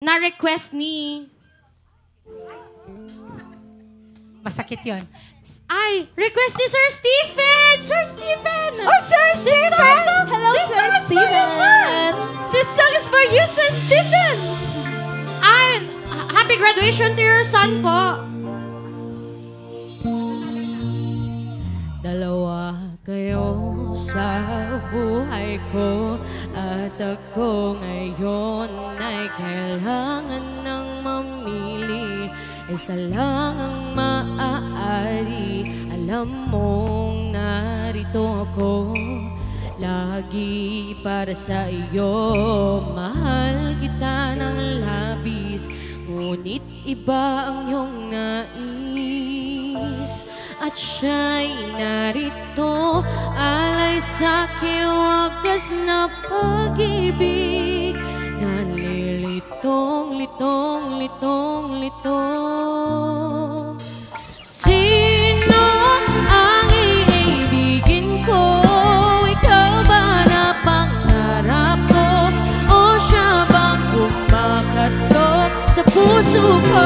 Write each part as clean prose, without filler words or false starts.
na-request ni... Masakit yun. Ay, request ni Sir Stephen! Sir Stephen! Oh, Sir Stephen! Hello, Sir Stephen! This song is for you, Sir Stephen! Ay, happy graduation to your son po. Dalawa kayo sa buhay ko at ako ngayon ay kailangan ng mamili. Isa lang ang maaari. Alam mong narito ako lagi para sa iyo. Mahal kita ng labis, ngunit iba ang iyong nais. At siya'y narito, alay sa'king wagas na pag-ibig. Nalilitong, litong, litong, litong. Sino ang iibigin ko? Ikaw ba na pangarap ko? O siya bang kumakatok sa puso ko?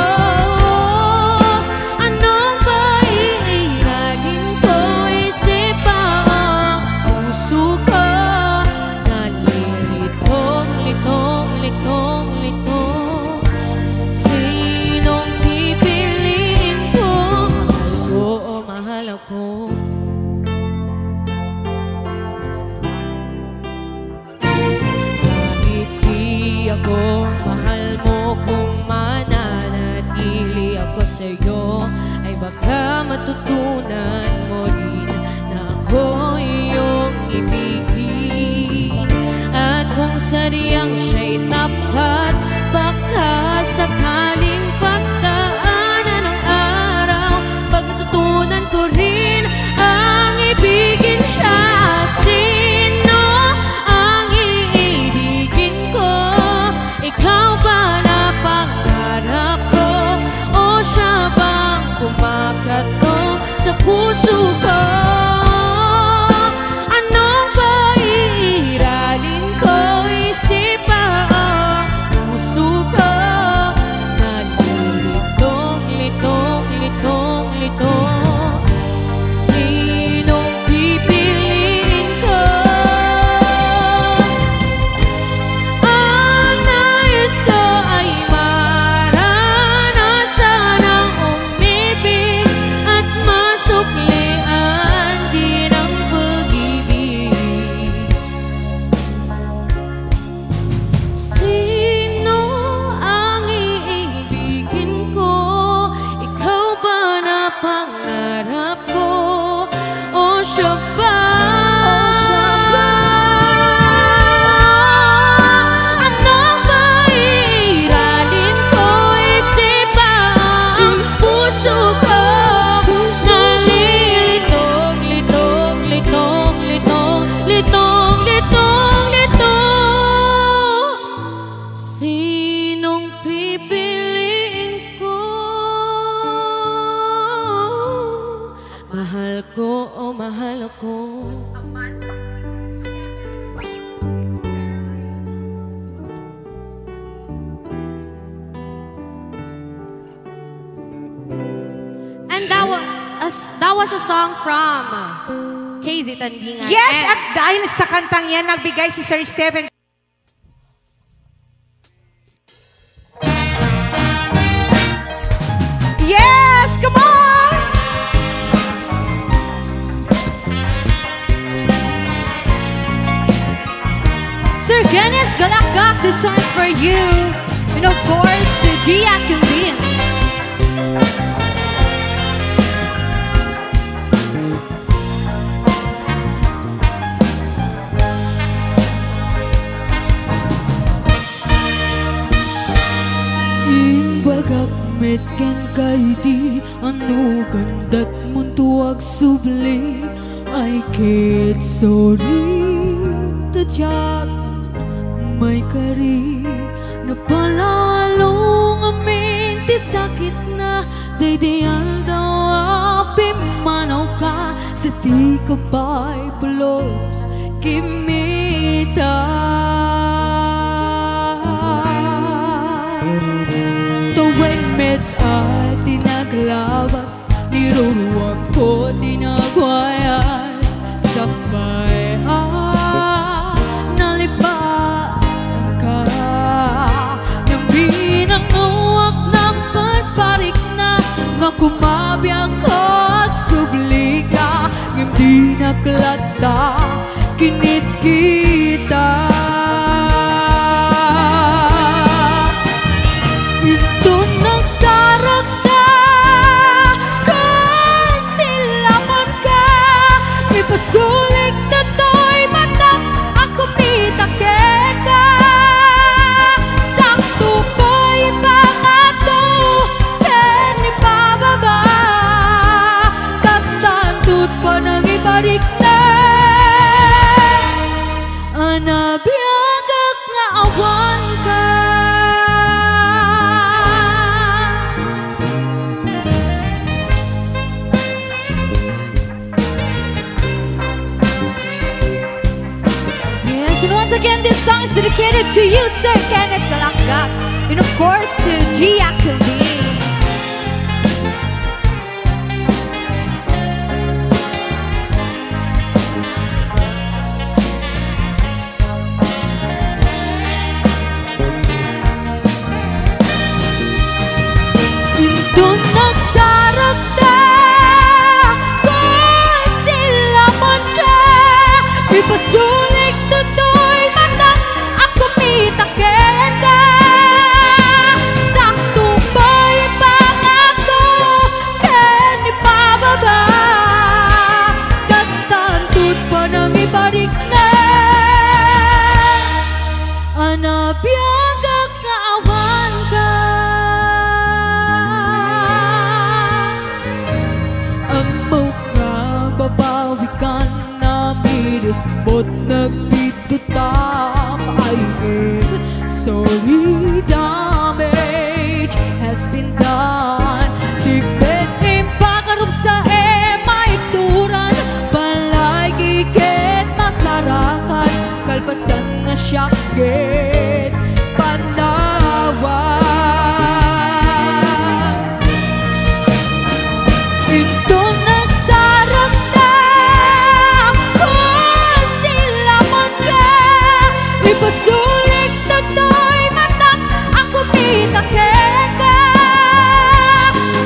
Sa'yo ay baka matutunan mo rin na ako iyong ibigin. At kung sadyang siya'y tapat, baka sakaling pagdaanan ng araw, pagtutunan ko rin ang ibigin siya. Sino ang iibigin ko? Ikaw ba na pangarap ko? Siya bang kumakatok sa puso ko? Anong pairalin ko? Isip ang puso ko. Nalilitong, litong, litong, litong. Sinong pipiliin ko? Ang nais ko ay that was a song from KZ Tandingan. Yes, at dahil sa kantang yan, nagbigay si Sir Stephen. Yes, come on! Sir Kenneth Galakgak, this song is for you. And of course, the Gia Kilin. Bagakmet ken kay di ano gandat mong tuwag subli ay kit sorry tadyak may kari napalalong amin ti sakit na daydayan daw api manaw ka sa ti kabay pulos kimita Tuwing med at tinaglabas, niruruwag ko tinagwayas. Sabay naliparan ka nang binanguwag ng parik na nga kumabiyang ka at subli ka. Ngam di naklata kinit kita. Ito nagsarap na kung silaman ka. Ipasulik na to'y matang ako mitake ka. Sakto ko'y pangato ken ipababa. Kastantut pa nang ibalik na. Anabiyagak nga awan ka. Yes, and once again, this song is dedicated to you, Sir Kenneth Galakak, and of course to Gia Kumi. Doon nagsarap na kung silaman ka. Ipasulik na to'y matang ako mitake ka. Sakto ba'y pangato ken ipababa. Kastantut pa nang ibalik na. Anabiyagak nga awan ka. Babawikan na miris mo't nagpitutam aingin. Sorry, damage has been done. Tigpit impakarup sa maituran. Balay gigit masarakan. Kalpasan na syakit panawan. Ito nagsarap na kung silaman ka. Ipasulik na to'y matang ako mitake ka.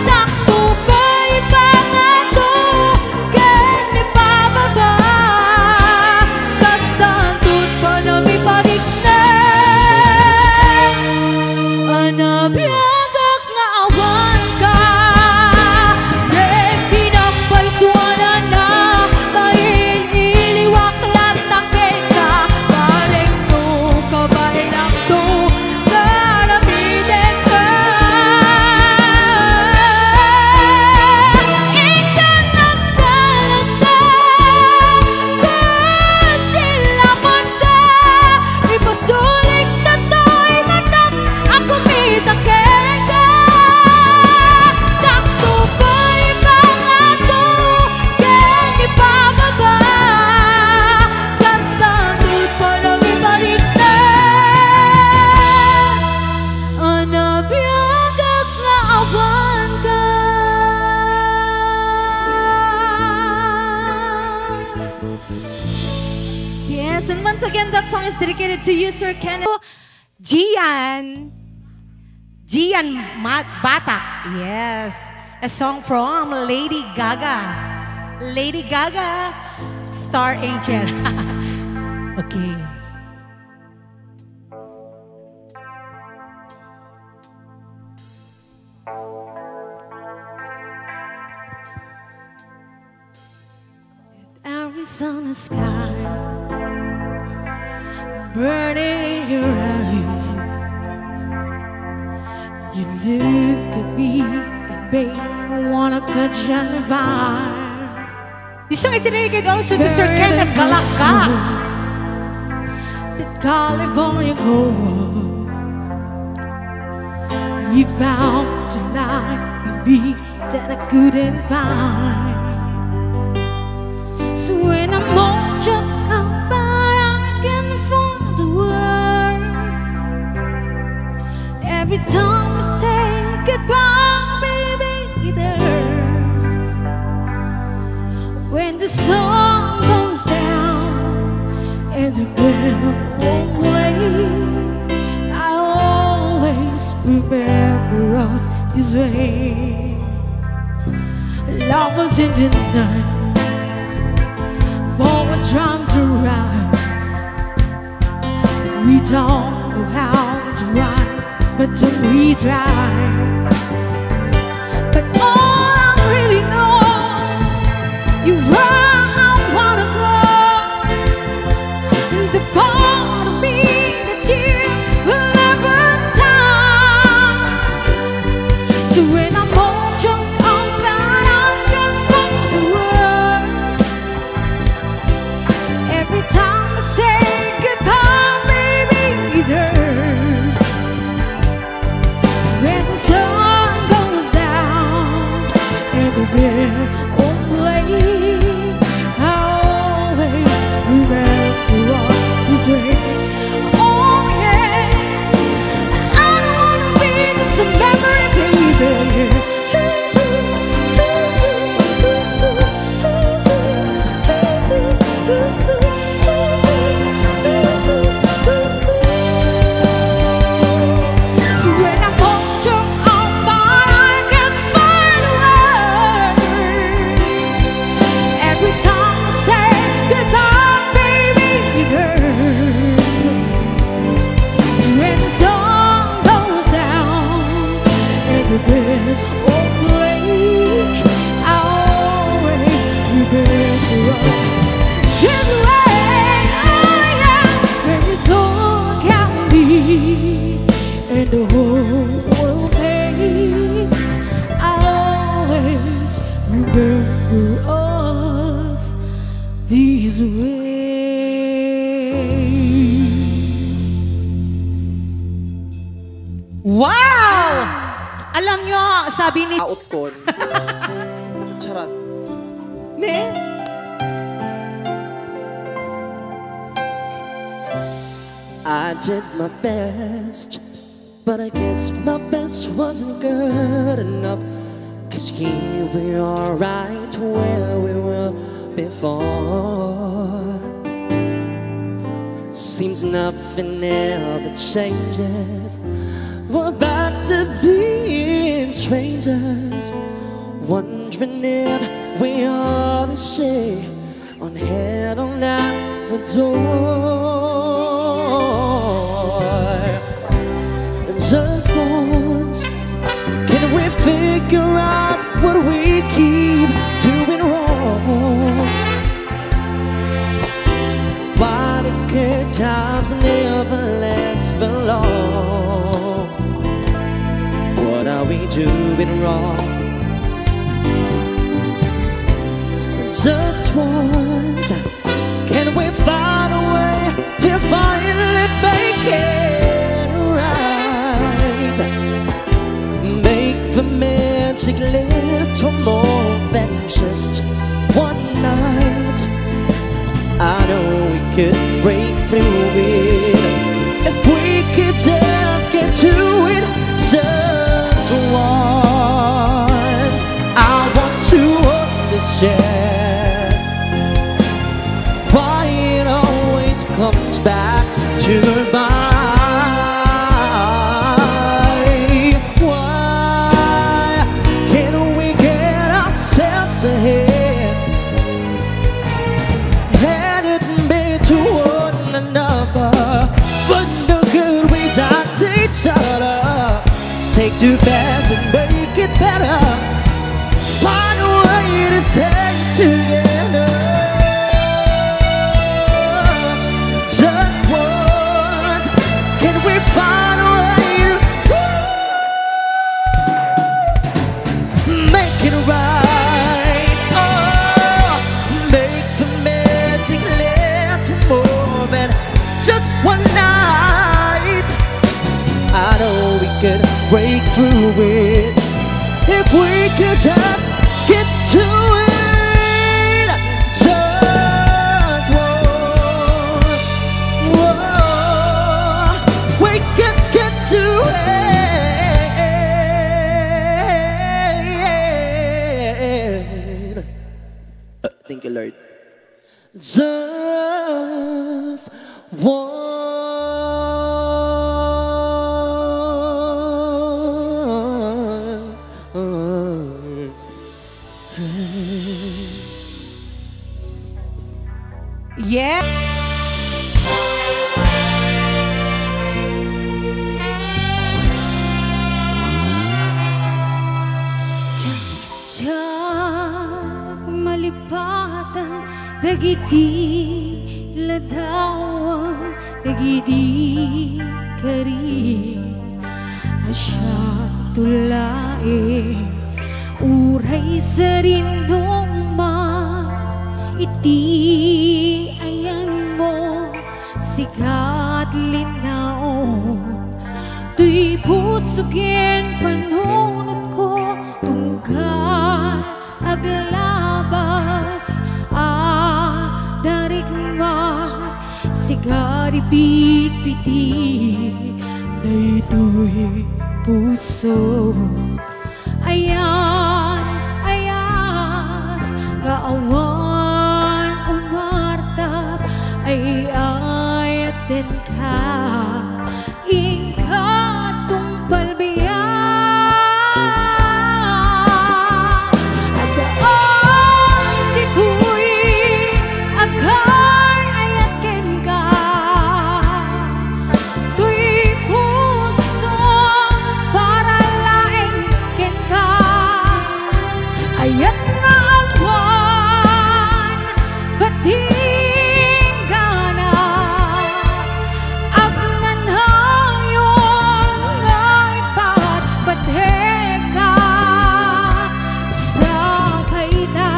Sakto ba'y pangato ken ipababa. Kastantut pa nang ibalik na. Anabiyagak nga awan ka. Yes, and once again, that song is dedicated to you, Sir Kenneth. Gian Batak. Yes. A song from Lady Gaga. Lady Gaga, Star Angel. Okay. Arizona sky burning in your eyes. You look at me and babe, I wanna catch your vibe. This song is dedicated also to Sir Kenneth Galakak. The California gold. You found a life in me that I couldn't find. So when I'm all just about, I can find the words. Every time we say goodbye, baby, it hurts. When the sun goes down and the bell won't wait, I always remember us this way. Lovers in the night, but we're trying to ride. We don't know how to ride, but then we try. But all I really know, you where I wanna go, and the part of me that you will never die. So when I'm all drunk on that, I can find the words. Every time I say goodbye, baby, it hurts. When the sun goes down and the bell won't play, I always remember all this way. Oh yeah, I don't wanna be just a memory, baby. So when I'm all drunk on but I can find words. Every time I say goodbye, baby, it hurts. When the sun goes down and the bell won't play, I always remember this way. Oh yeah, when it's all can be and the whole world pays, I always remember us this way. Wow! Alam nyo, sabi ni... Out kon. Charot. Ne? I did my best, but I guess my best wasn't good enough. 'Cause here we are right where we were before. Seems nothing ever changes. We're about to be strangers, wondering if we ought to stay on head on out the door. And just once, can we figure out what we keep doing wrong? Why the good times never last for long? What are we doing wrong? Just once, can we find a way to finally make it right? Make the magic last for more than just one night. I know we could break through it if we could just get to it just once. I want to understand why it always comes back to mind. Why can't we get ourselves ahead, headed to one another, but no good we talk to each other. Take two paths and make it better. Find a way to stay together. Just once, can we find a way to make it right? Oh, make the magic last for more than just one night. I know we could break through it if we could just get to it just once. Whoa, we could get to it. Thank you, Lord. Just one. Yeah. Tiyak malipatan dagiti ladawang dagiti kari asya tulae uray sa rindong ma iti ayan mo sigat linaon tuy pusugin panunod ko tunggal aglabas darigmat sigaribit piti daytoy puso ayan gaawan umartag ay ayaten ka ingkatong palbiyan adaan dito'y agay ayaten ka tuy puso para laeng ken ka ayat nga awan patinggana agnan hayon nga ipat pateka sa kaita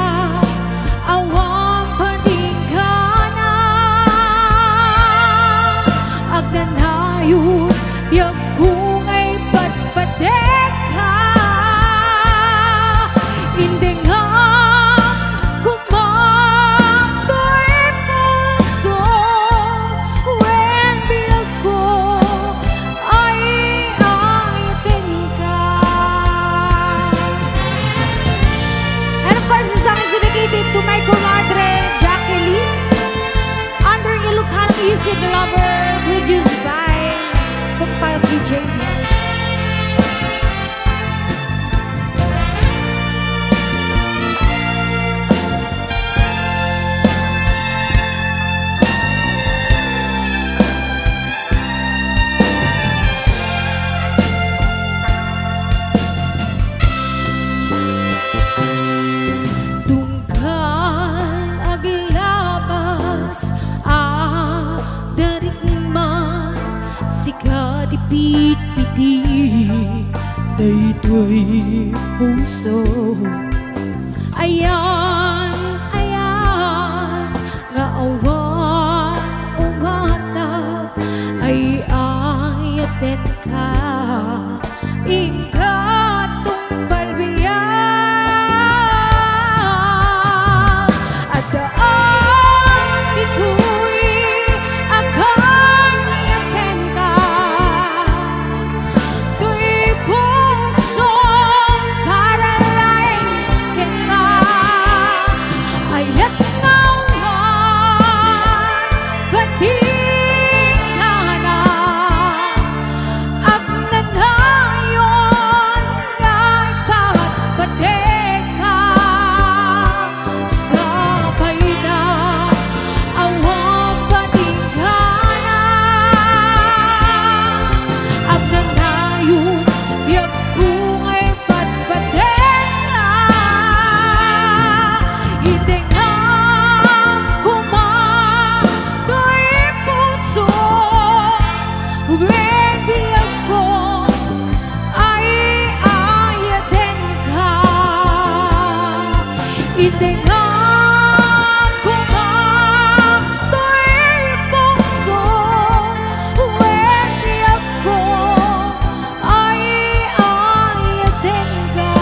awang patinggana agnan hayon biag kung ay patpateka hindi nga kumatoy puso when biag ko ay ayatin ka. And of course, the song is dedicated to my comadre, Jacqueline, under Ilocano Music Lover, produced by Kumpal DJ Yes. Tungkal aglabas darigman sigadipit-piti daytoy puso ayan nga awan umartag ay ayaten ka ingkatong palbiyan adaan dito'y agay ayaten ka tuy puso para laeng ken ka ayat nga awan patinggana agnan hayon nga ipat pateka sa paida awang patinggana agnan hayon biag kung ay patpateka hindi nga kumatoy puso when biag ko ay ayaten ka hindi nga kumatoy puso when biag ko ay ayaten ka.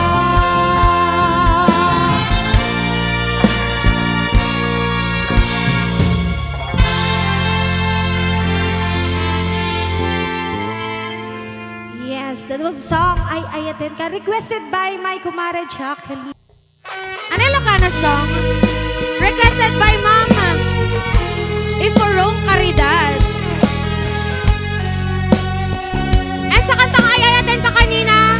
Yes, that was the song Ay Ayaten Ka, requested by my comadre Jacqueline. An Ilocano song requested by Mama Iforong Caridad. And sa kantang ayaw natin kakanina,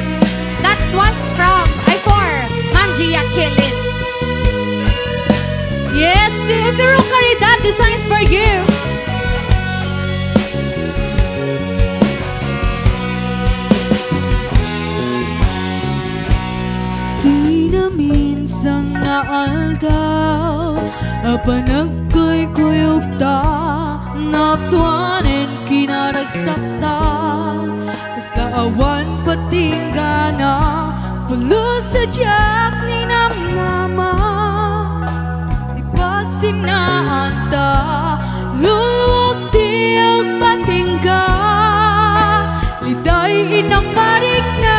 that was from I4, Ma'am Gia Kilin. Yes, to Iforong Caridad, this song is for you. Di na minsan naaldaw apanagko'y kuyog ta naptuanin kinaragsakta kasla awan patinggana pulo sa diyak ni namnama ipagsimnaan ta luluwag di ang patingga liday inang marik na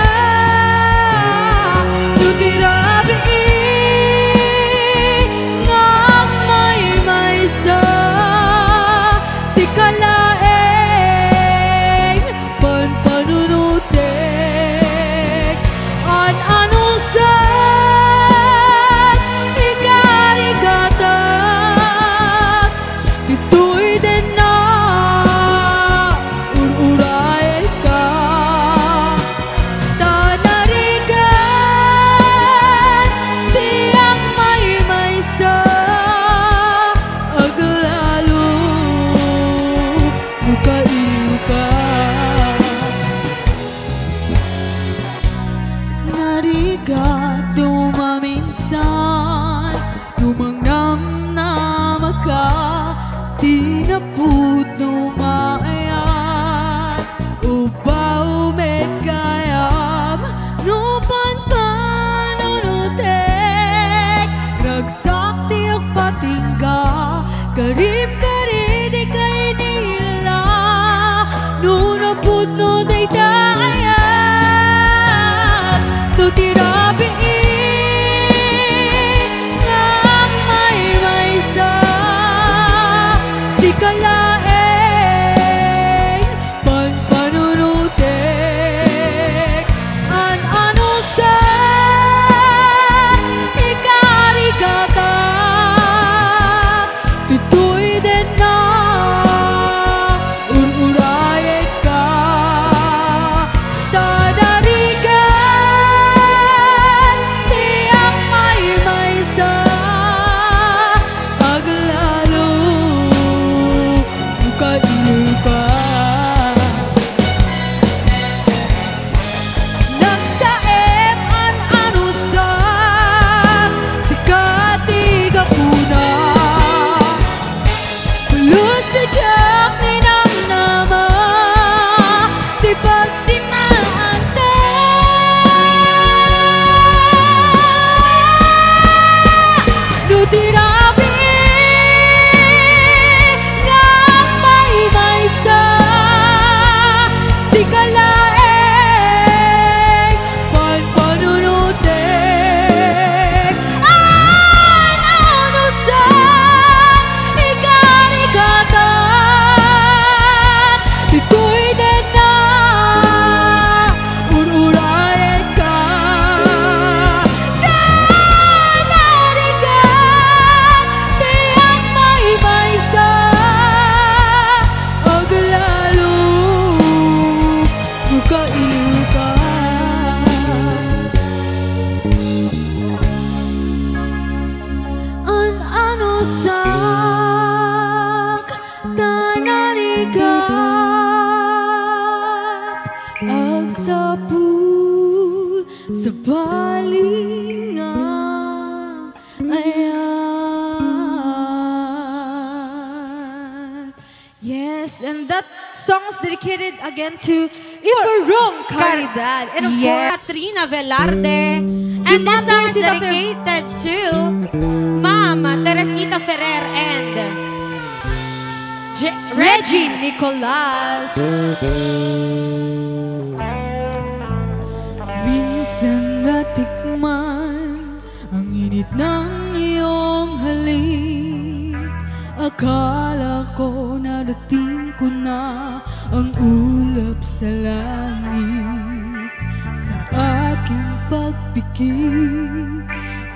kalaeng panpanunutek an anusan ikarigatan dito'y din na ururay ka tanarigan tiyang may-maysa aglalo bukain ka narigat dumaminsan lumangnam ka tinaput numaayat ubaw megayam nupan panunutek ragsak tiyak patingga karib-karib di kay nila nunaput no daydayan tutirabi ngang may-maysa si kalaeng panpanunutek an anusan ikarigatan dito'y din na ururayet ka tanarigan tiyang may-maysa aglalo bukain ka nagsaep an anusan si katigapuna Tulad sa diyak ni namnama di pagsimnaan ta nutirabi ngang may-maysa si kalaeng panpanunutek an anusan ikarigatan dito'y din na ururayan ka tanarigan tiyang may-maysa aglalo bukain ka an anusak tanarigat agsapul sa balingan ayan. Yes, and that song is dedicated again to Iforong Caridad and of course Katrina Velarde. And this song is dedicated to Mama Teresita Ferrer and Reggie Nicolas. Minsan natikman ang init ng iyong halik. Akala ko narating ko na ang ulap sa langit. Sa aking pagpikit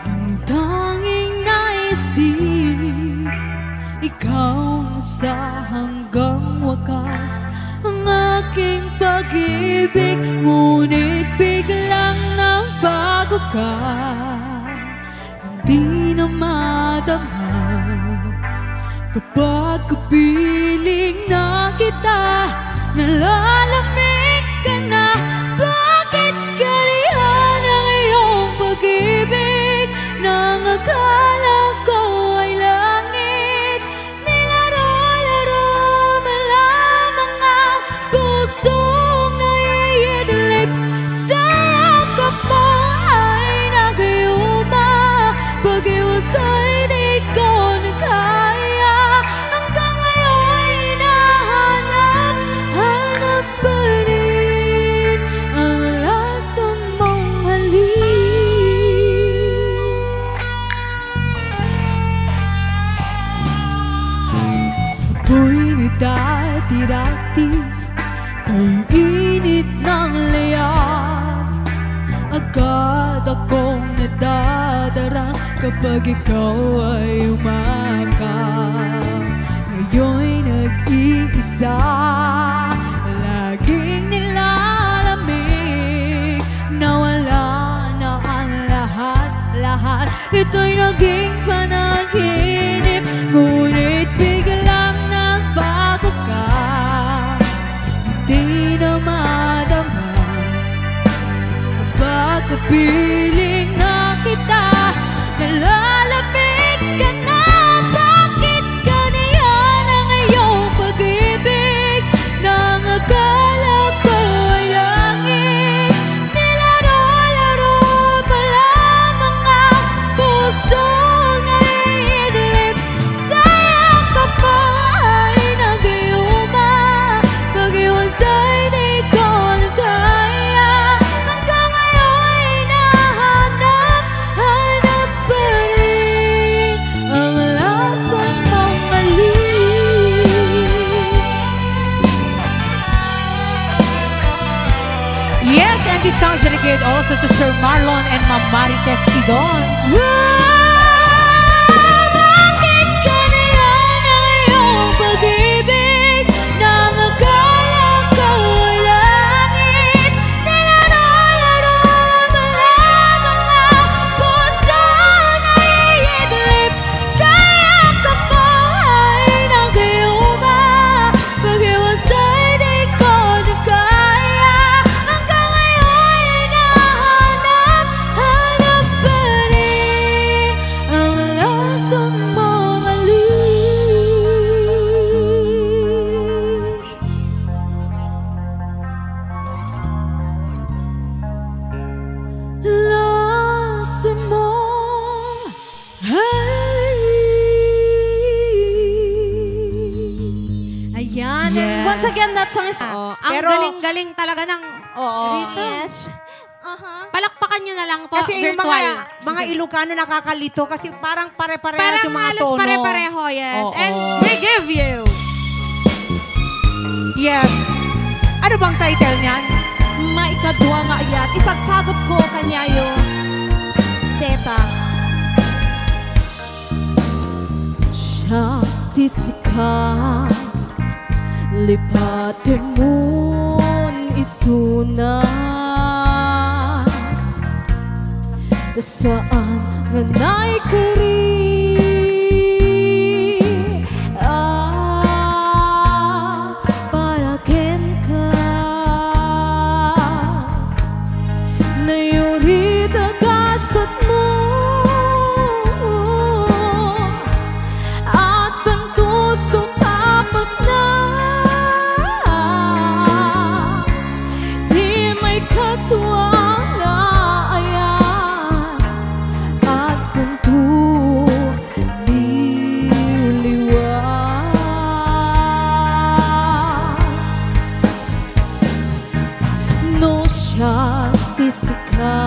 ang tanging naisip ikaw na sa hanggang wakas ang aking pag-ibig, ngunit biglang nagbago ka. Hindi na madama kapag kapiling na kita, nalalamig ka na. Bakit kanihan ang iyong pag-ibig nang akala ko ay langit? Nilaro-laro mo lamang ang pusong naiidlip sa yakap mo ay nag-iuma. Pag-iwas ay di ko na kaya, hanggang ngayon hinahanap, hanap pa rin ang lasang mong halik. Ako'y ni dati-dati kay init ng layap. Agad akong nadadarang kapag ikaw ay umakap. Ngayon'y nag-iisa, laging nilalamig. Nawala na ang lahat-lahat, ito'y naging panaginip. Ngunit biglang nagbago ka, hindi na madama kapag kapiling na kita, nalalamig ka na. Bakit kanihan ang iyong pag-ibig nang akala ko ay langit? Nilaro-laro mo lamang ang pusong naiidlip sa yakap mo ay nag-iuma. Pag-iwas ay di ko na kaya, hanggang ngayon hinahanap, hanap pa rin ang lasang mong halik. Yes, and this song is dedicated also to Sir Marlon and Ma'am Marites Sidon. Bakit kanihan ang iyong pag-ibig nang akala ko ay langit? Nilaro-laro mo lamang ang pusong naiidlip sa yakap mo ay nag-iuma. Pag-iwas ay di ko na kaya, hanggang ngayon hinahanap, hanap pa rin ang lasang mong halik. Lasang mong halik. Ayan. And Yes. once again, that song is... ang Pero- galing-galing talaga ng... Oo. Yes. Palakpakan nyo na lang po, Kasi yung virtual. mga Ilocano nakakalito kasi parang pare-parehas Parang yung mga halos tono. pare-pareho, yes. Oo. And we give you... Yes. Ano bang title niyan? Maikadwa nga yan. Isagsagot ko kanya yung teta. Shakti sika, lipatin mo'n isuna. Dasaan nga na'y kari, paraken ka. Nayuri dagasat mo at ang tuso tapat na. Di may katwa nga ayan at tuntu liwliwan. No shakti sika,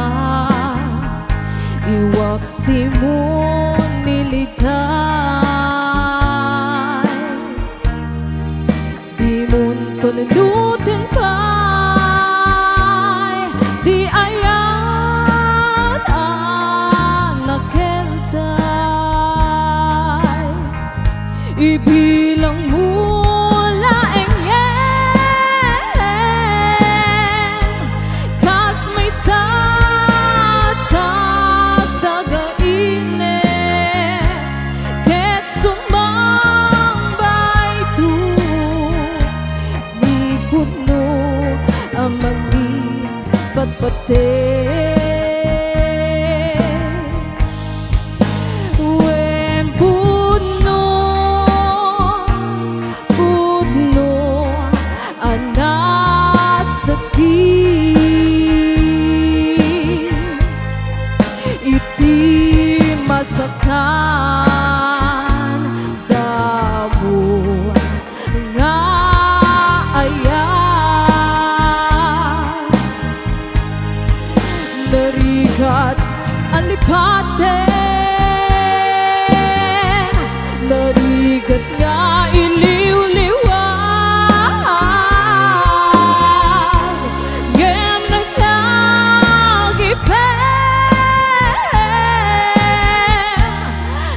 iwak si mo nilitay. Di mon panunutin pa'y di ayat ang nakentay. Ibig sa tagdagainit ket sumambay tu ni puno ang magipatpate when puno anak sakit iti masakan damo nga ayan narigat alipaten narigat nga iliw-liwan ngem naglagipen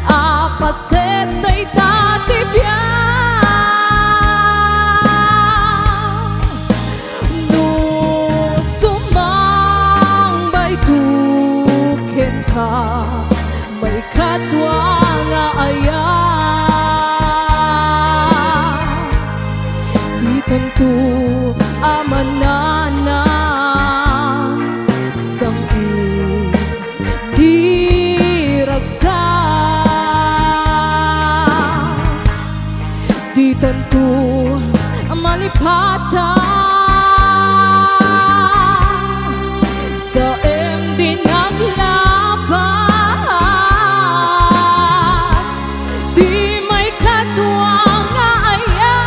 apaset day tatibyan no sumangbay tuken ka may kadwa nga ayan di tanto amanana sang diragsa di tanto malipatan sa di naglabas di may kadwa nga ayan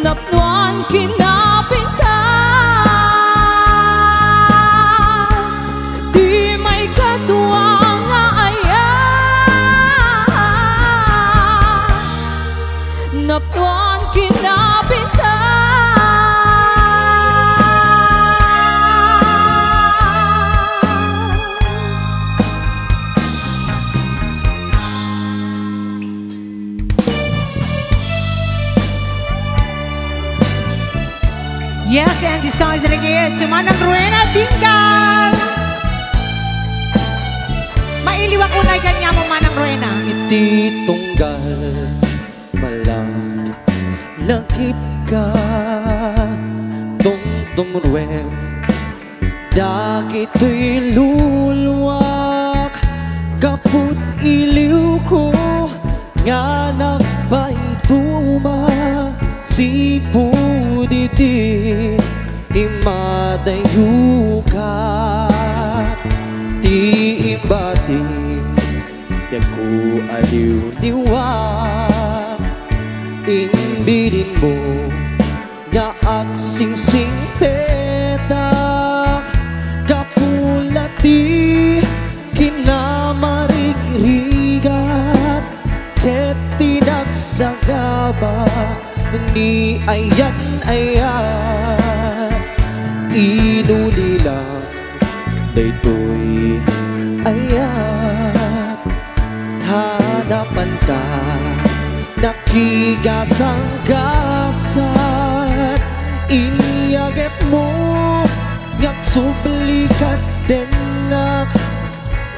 napnuan kinapintas di may kadwa nga ayan napnuan kinapintas Yes, and this song is dedicated to Manang Rowena Tinggal. Mailiwang unay kanya mo, Manang Rowena. Iti tunggal malang lakip ka tumruem dakito'y lulwak kaput iliw ko nga nagpaituma sipu diti imadayo ka ti ibati yaku aliw-liwa imbilin mo nga aksing-sing petak kapulati kinamarig-rigat ket tinagsagaba ni ayan-ayan inulilang daytoy ayat hanapan ka nakigasang-gasat inyagep mo ngagsublikat denak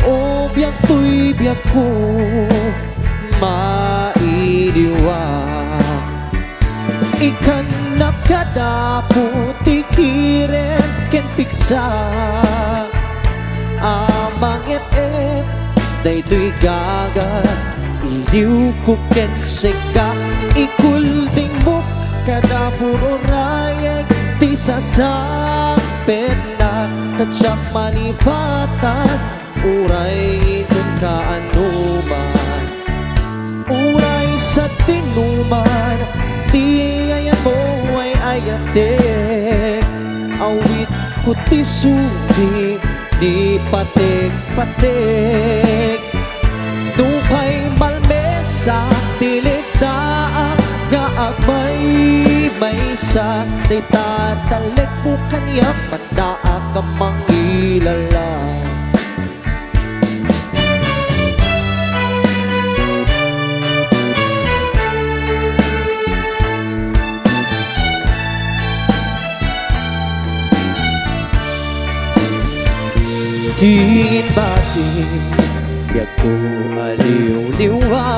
o biyak to'y biyak ko mailiwak ikan nakadapo tikiren ken piksa amang ep-ep daytoy gagat iliw ko ken seka ikulding muk kada puro rayek ti sasampet na tatsak manipatan uray itun kaanuman uray sa tinuman ti ayan mo ay ayatek awit ko ti suli di patek-patek dupay malmesa tilitaang nga agmay maysa di tatalek mo kanya pandaa ka mangilala Din batin yak ko aliw-liwa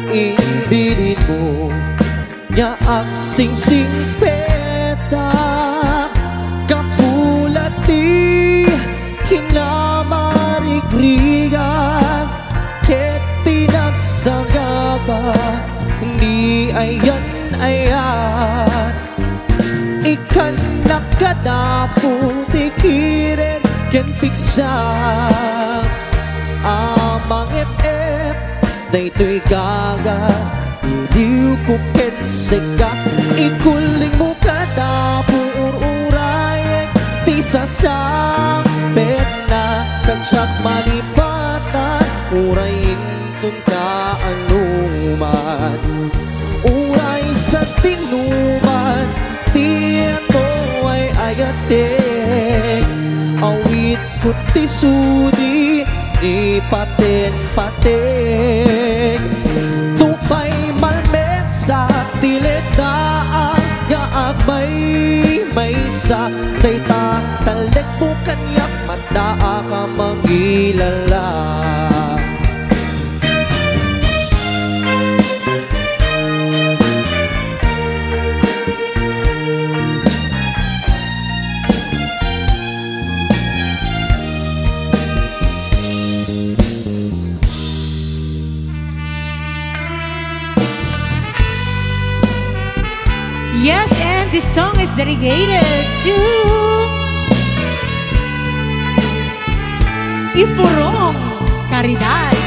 inbilin mo nya ak sing-sing peta kapulati kinamarigrigan ket tinagsagaba ni ayan ikan nakadapo tikiren ken piksa amang ep daytoy gaga iliw ko ken sega ikuling mo kadapo uray ti sasambet na kansak malipatan uray intun ka anuman uray sa tinuman tiyato ay ayatek awit ko ti sudi ni paten-paten tupay malmesa tiledaan yaag may sa dayta talek bukan yak mataa ka mangilala. Yes, and this song is dedicated to Ipurong Caridad.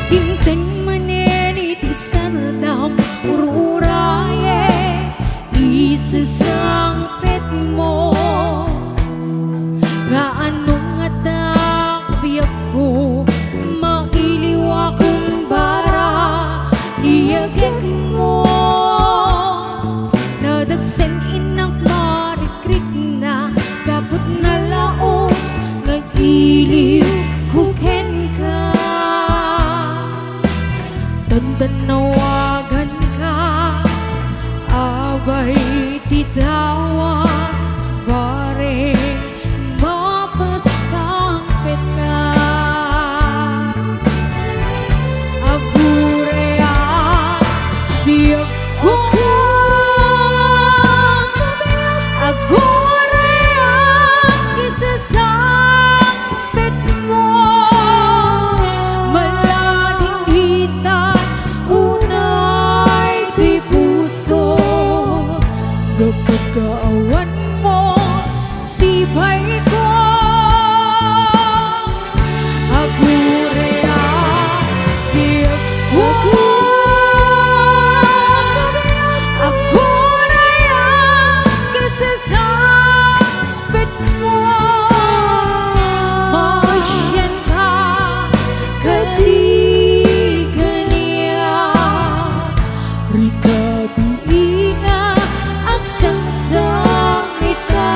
Hinteng maneni ti sardam ururaye isasangpet mo nga anong nga takbiyak ko mailiwakan bara iyagek mo nadagsen inak marikrik na gabot na laos nga iliw kuken ka tandanawagan ka abay titawag bare mapasangpet ka agurea biyag ko agurea kisasangpet mo malading hitan unay di puso pagkaawan mo sibay ko agurea biyag ko agurea kisasangpet mo maasyan ka kaligan niya rita biinga ang sangsangita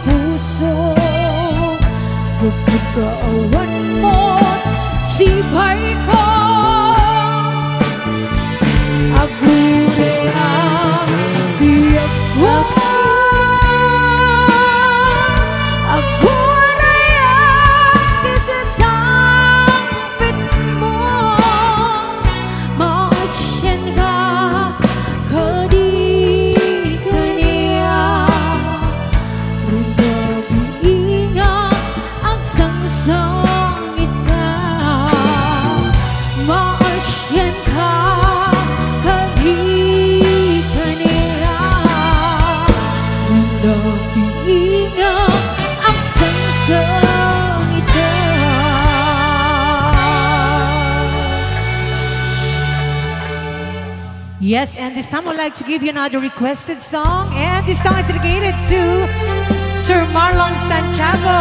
puso. Pagkaawan mo, sipay ko. Agure ang biyak ko. Agure ang isasangpit mo. Maasyan ka, kadi kaniya. Magbabiinga ang sangsangit ka. Maasyan ka, kadi kaniya. Magbabiinga ang sangsangit ka. Yes, and this time I'd like to give you another requested song. And this song is dedicated to Sir Marlon Santiago.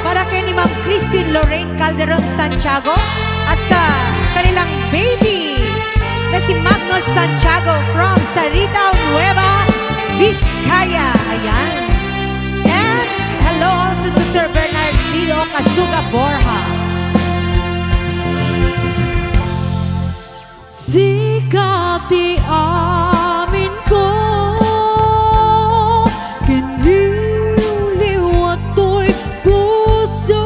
Para kay ni Ma'am Christine Lorraine Calderon Santiago. At sa kanilang baby na si Magnus Santiago from Sarita Nueva, Vizcaya. Ayan. And hello also to Sir Bernardino Casuga Borja. Sikati amin ko, kiniliw at to'y puso.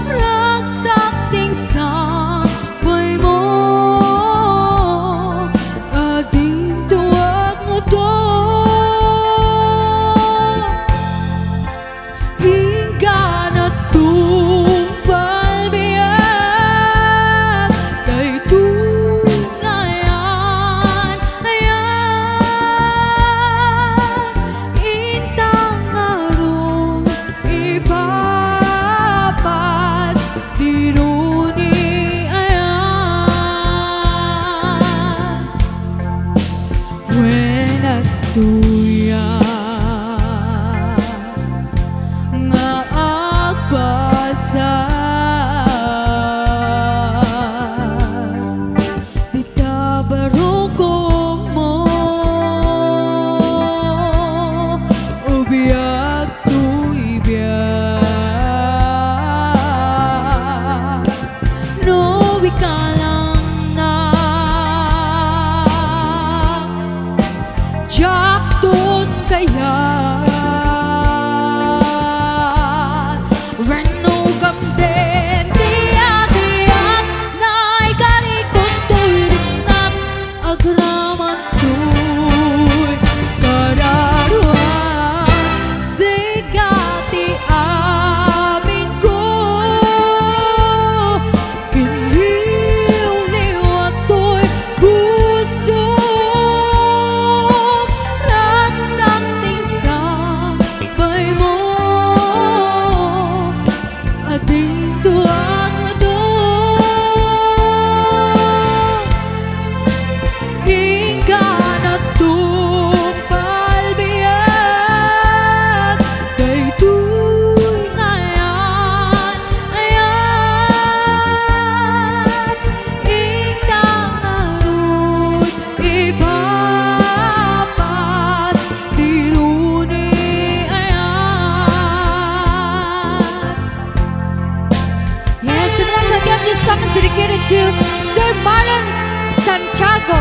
Ragsakting sabay mo, ating tuwag mo to. Hingga na tumpal biyak, kay tungayan, ayan. Intang araw, ipapas, diruni, ayan. When nagtuyan nga agpasan, di tabaro ko mo, ubiyag tu ibiyag. No, ika lang na jak doon kaya. Renugam din, tiyak-tiyak, na ikarikot to'y rinat, agraman to'y kararuan. Sigati amin ko, kiniliw at to'y puso. Ragsakting sabay mo, ating tuwag mo to. Hingga na tumpal biyak, kay tungayan, ayan. Intang araw, ipapas, diruni, ayan. Yes, and once again, this song is dedicated to Sir Marlon Santiago.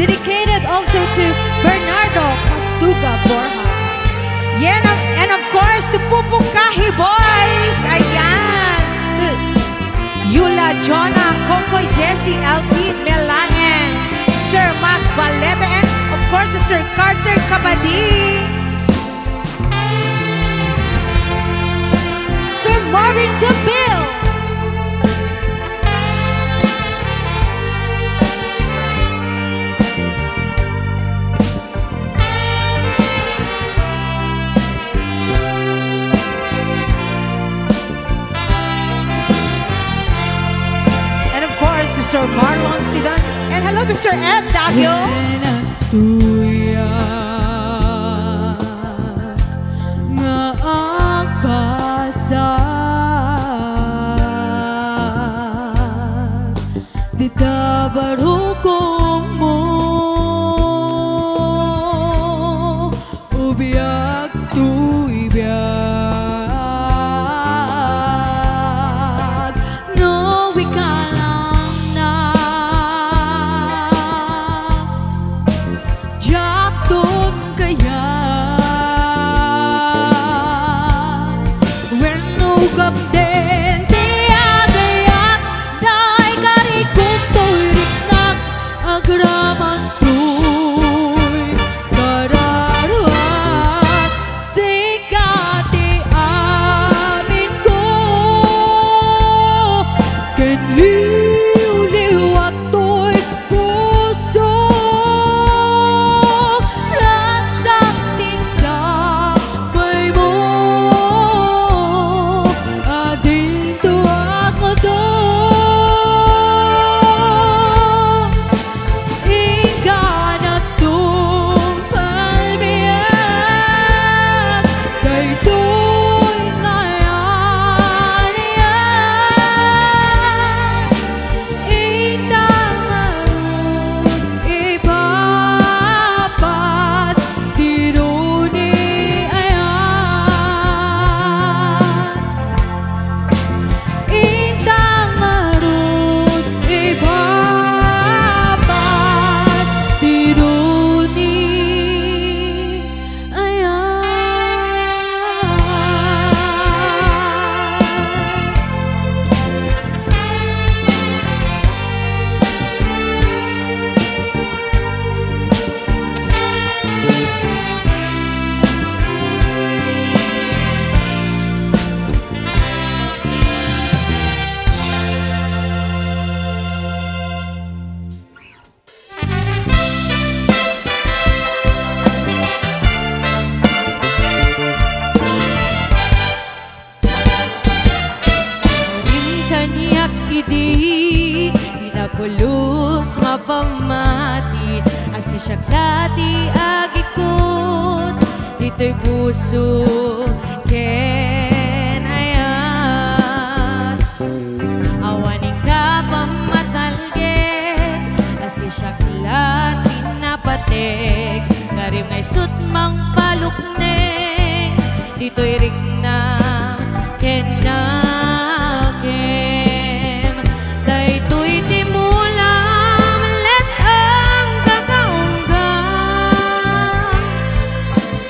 Dedicated also to Bernardo Casuga Borja. Yeah, and of course, to Pupukahi Boys. Ayan. Yula, Jonah, Kokoy, Jessie, Alpid, Melanen, Sir Mac Valeta, and of course, to Sir Carter Kabadi. Sir Martin to Bill. And of course, to Sir Marlon Sidan. And hello to Sir Ed Dagyo. Tuyan nga agpasan, di tabaro ko mo, ubiyag Sugam din tiagayat Dai karikot to'y riknak Agraman to'y kararuat Sikati amin ko Kenliw-liwat to'y puso Ragsakting sa may mo Ading tuwag mo do Ingganat tong palbiyak Daytoy ngayon Indangan ipapas Diruni ayan Indangan ipapas Diruni ayan Kanyak idi Inakulus mapamati Asi syaklati agikot Dito'y puso ken ayat Awaning ka pamatalget Asi syaklati napatek Karim ngay sutmang palukneng Dito'y rikna ken nakem Daytoy timulam let ang kakaunggang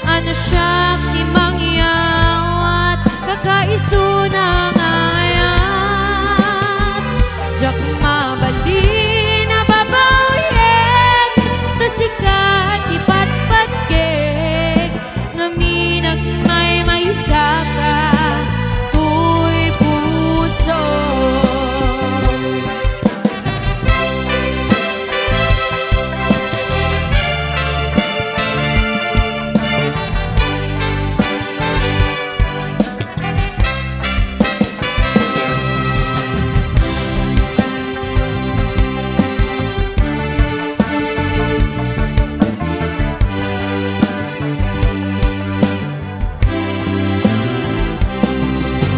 Ano siya kimangyawat kakaiso ng ayat Jak mabali na babawyen Tasikat ipatpatgeg Ngaminag may maisaka Tuy puso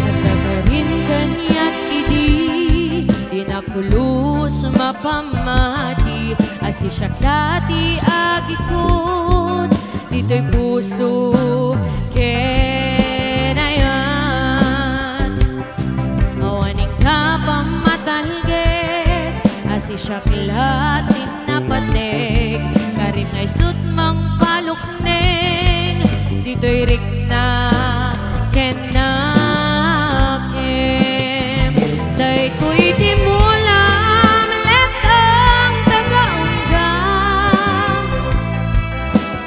Nagkakarin kanya't idi Inakulus mapamati Asi syaklati agikot Dito'y puso ken ayan Awaning ka pamatalget Asi syaklati napatek Karim ngay sutmang palukneng Dito'y rikna ken nakem Daytoy timulam let ang tagaunggang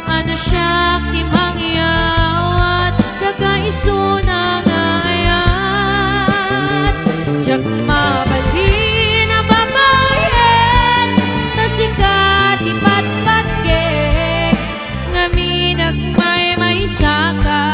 Ano siya kimangyawat kakaiso ng ayat Jak mabali na babayan Tasikat ipatpatgeg Ngaminag may maisaka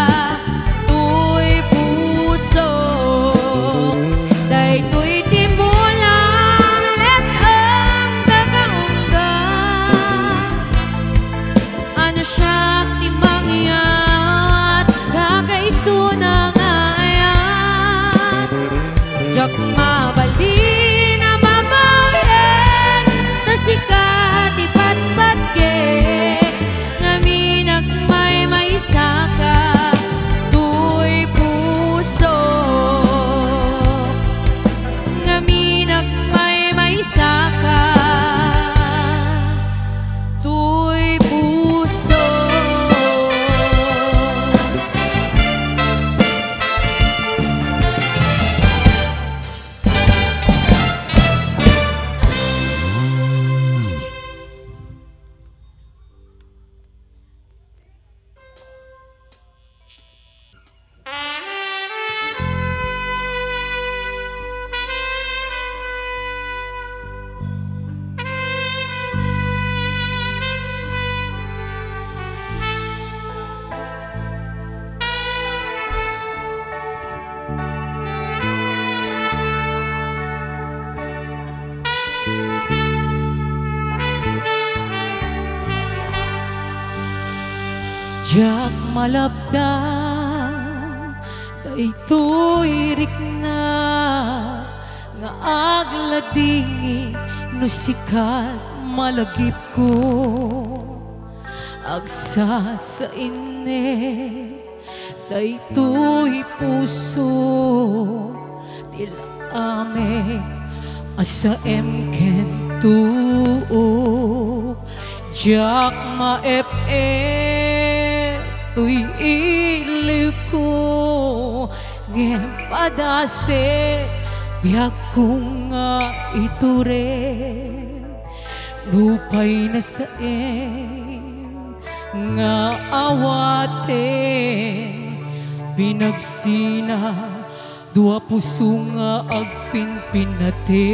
Jak malabdan daytoy rikna nga agladingi no sikat malagip ko agsa sa ine daytoy puso tilame asa emken tuo jak maep-ep tuy iliw ko ngem padase biag ko nga iture lupay na sa nga awate binagsina dua puso nga agpinpinate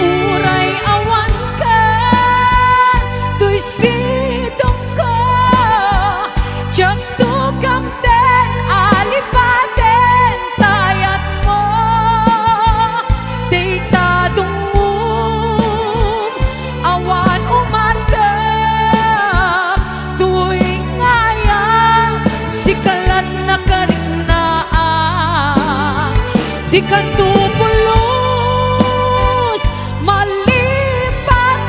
uray awan ka tuy sidong ko jak tukam den alipaten tayat mo deitadong awan umandam tuwing ngayang sikalat na karinaan di ka tupulos malipatan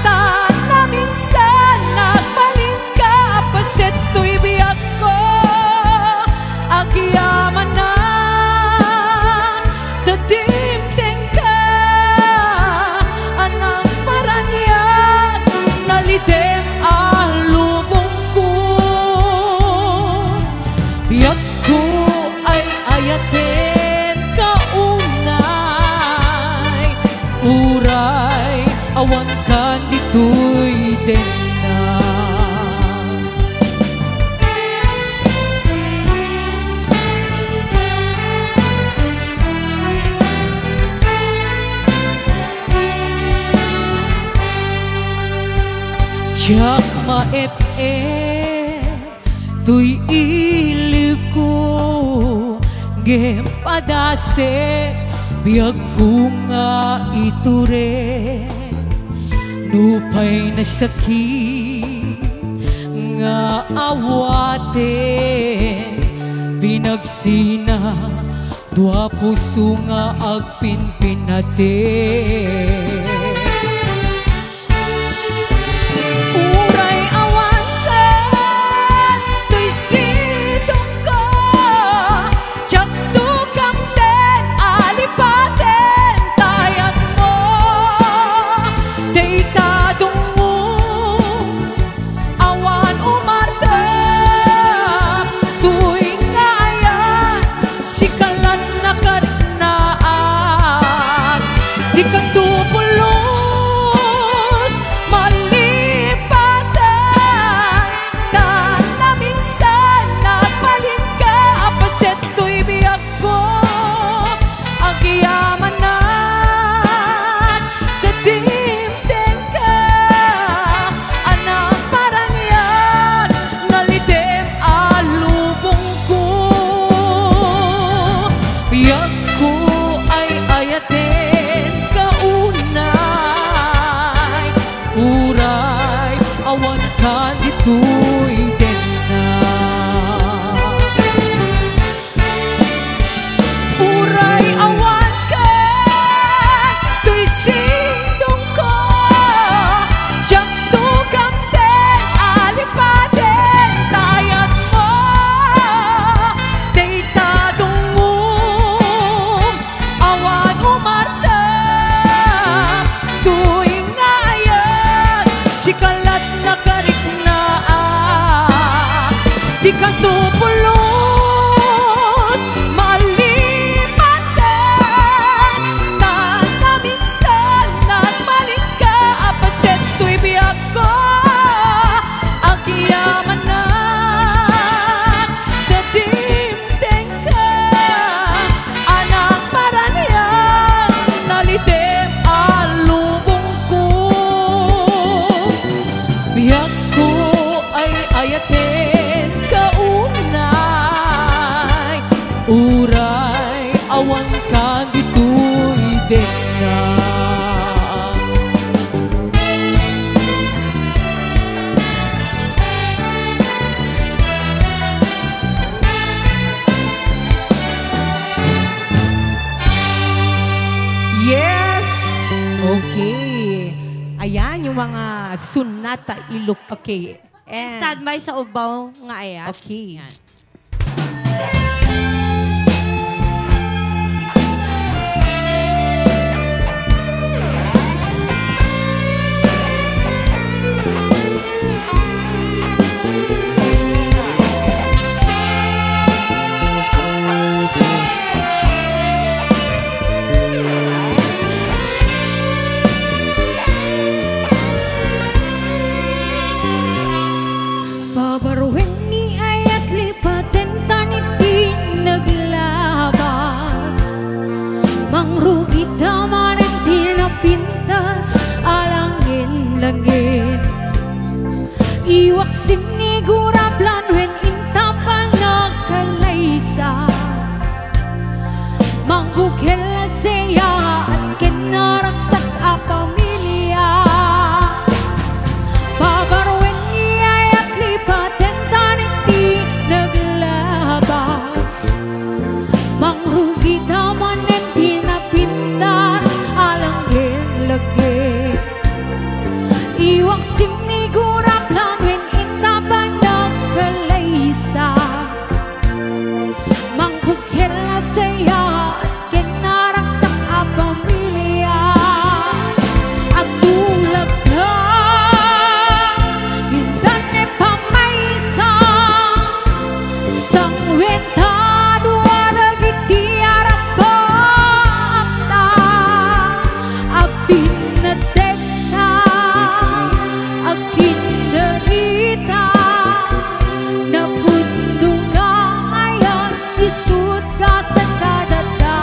tan na minsan nagpaling ka apaset to'y biyag ko agyaman na dadimteng ka anang paranyag nalidem alubong ko biyag ko ay ayaten kaunay uray awan kan dito'y dena jak maep-ep tuy iliw ko ngem padase biag ko nga iture nupay na sakit nga awate binagsina dua puso nga agpinpinate uray awan ka tuy sidong ko jak tukam den alipaten tayat mo deitadong mo awan umardam tuwing ngayan sikalan na karinaan di ka tupulos malipatan tan na minsan nagpaling ka apaset to'y biyag ko agyaman na dadimteng ka anang paranyag nalidem alubong ko biyag ko ay ayaten kaunay uray awan ka dito'y dena uray awan ka tuy sidong ko jak tukam den alipaten tayat mo deitadong mo awan umardam tuwing ngayon sikalat na karinaan Sunata Ilok. Okay. And, Standby sa ubaw nga ayat. okay. Yan. Babaruin ni ayat lipaten taniti naglabas Mangrugi taman ang tinapintas alangin-langin Iwak sinigura planwen intapan nagkalaysa Mangbukil siya at kinaragsak a pamilya Babaruin patentaning naglabas Mangrugi naman ang pinapintas alangin-lagin Iwak sinigura planwen intaban nagkalaysa Mangbukil na saya at kinaragsak a pamilya At tulad ka Sangwentado aragiti arapakta Abin na dekta Akin narita Napundo nga ngayon Isut ka sa kadata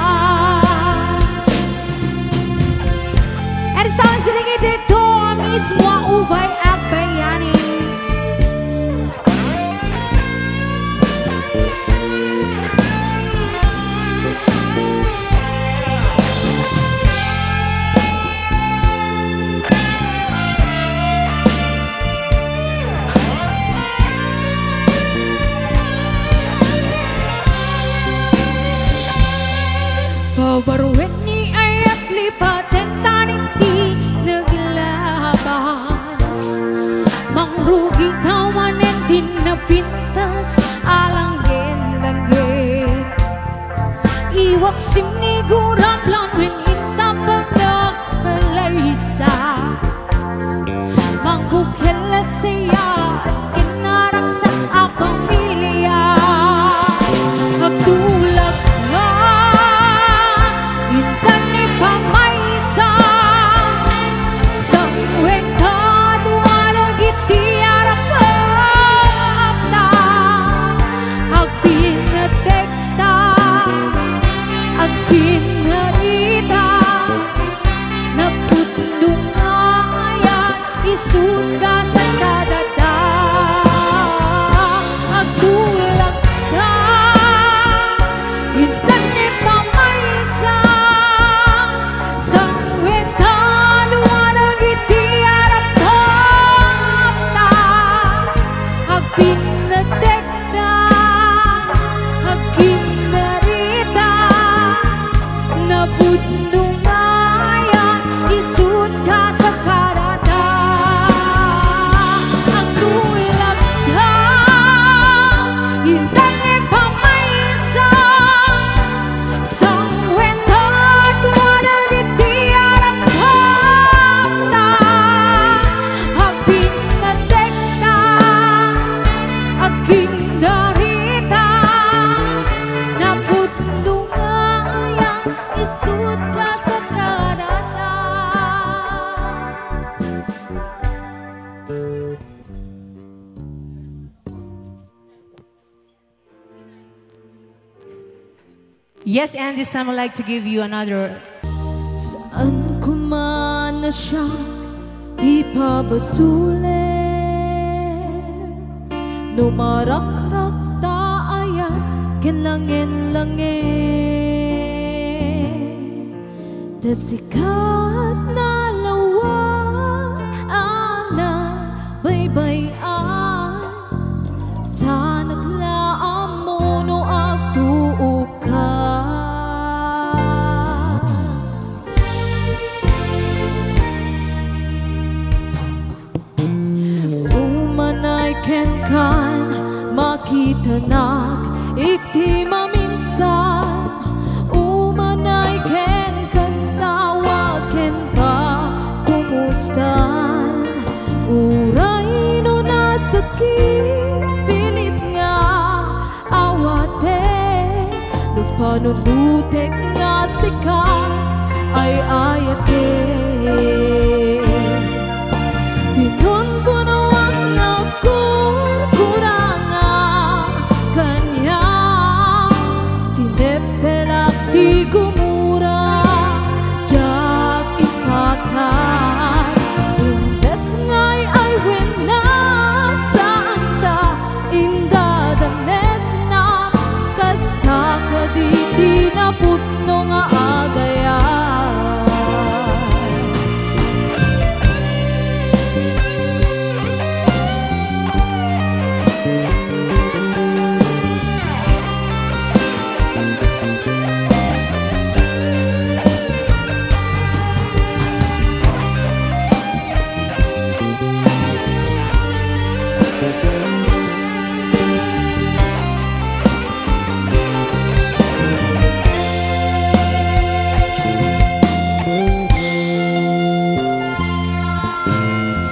At sa siligid dito mismo ubay at bayani Babaruin ni ayat lipaten taninti naglabas Mangrugi taman ang tinapintas alangin-langin Iwak sinigura planwen intapan nagkalaysa Mangbukil na siya at kinaragsak a pamilya Magtulak ka Intan ni pamaysa Sangwentado alagiti arapakta Agpin na dekta Agpin na rita Napundo nga ayan Isut ka sa kadata Agtulak ka Intan ni pamaysa Sangwentado alagiti arapakta Agpin na dekta Agpin na rita Napundo nga ayan Isut ka sa kadata Ang tulad ka Intan ni pamaysa Sangwentado alagiti arapakta Agpin na dekta Agpin na rita Napundo nga ayan Isut ka sa kadata Yes, and this time I'd like to give you another. Saan ko man na siya ipabasulit Numarakrak taayan kinlangin-langin Dasikat na lawa ang baybayan Sa naglaam mo no agtuo ka ken kan makita nak iti maminsan umanay ken kan tawaken pa kumustan uray no nasakit pilit nga awate lupanunutek nga sikat ay ayate pinon ko na wag na kuranga kanya tinepelak di gumura jak ipakat imbes ngay ay winat sa anda inda dames na kas kakaditi na putno nga agaya.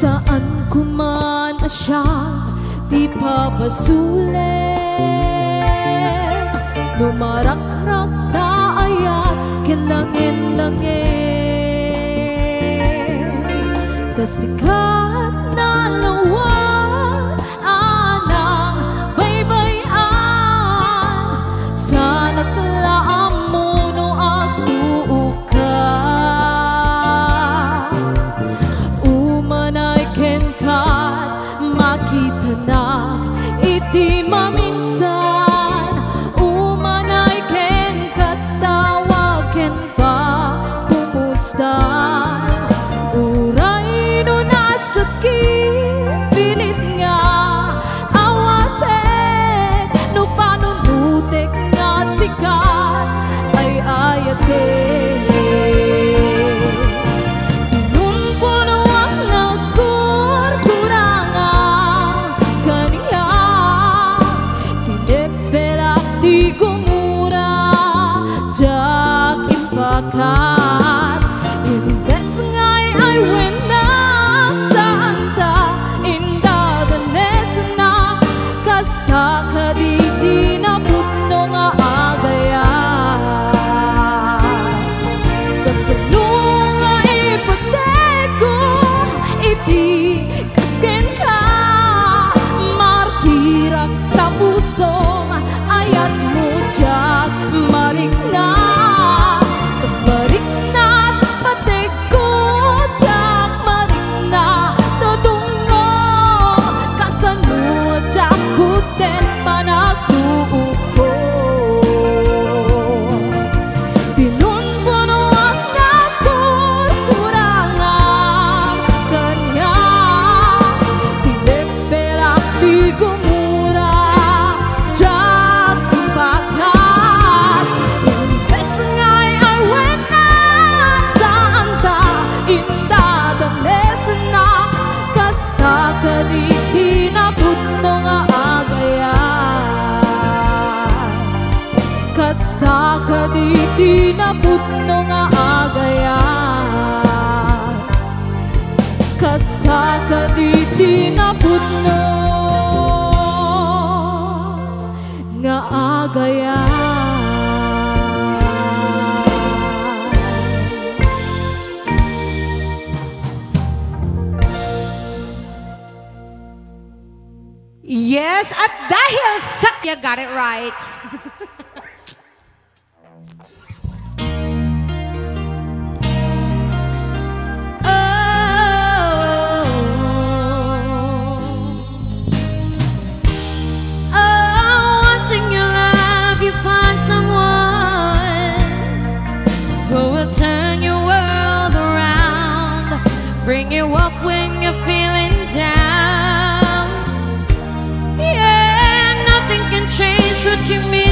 Saan ko man siya di papasulit lumarakrak na ayat kinangin-langin kasikat na lawan anang baybayan sana tlaam mo no agtuo ka umanay ken kat makita na iti maminsan umanay ken kat tawaken pa kumustan uray no nasakit pilit nga awate no panunutek nga sikat ay ayate imbes ngay ay winat sa anta inda danes na kasta kaditi na putno nga agaya kasunong nga ipateko iti kasken ka martirak tapusong ayat mo jak marikna Mariknat pateko jak marikna todungo kasano jak kuten panagtuupo pinunpuno ang nakukurangan kanya tinepelak di gumura jak pakat imbes ngay ay wenat sa anta inda danes na kasta kaditi na putno nga agaya kasta kaditi na putno nga agaya kasta kaditi na putno nga agaya. Yes, at dahil you got it right. Once in your life you find someone who will turn your world around, bring you up when you're feeling down. Yeah, nothing can change what you mean.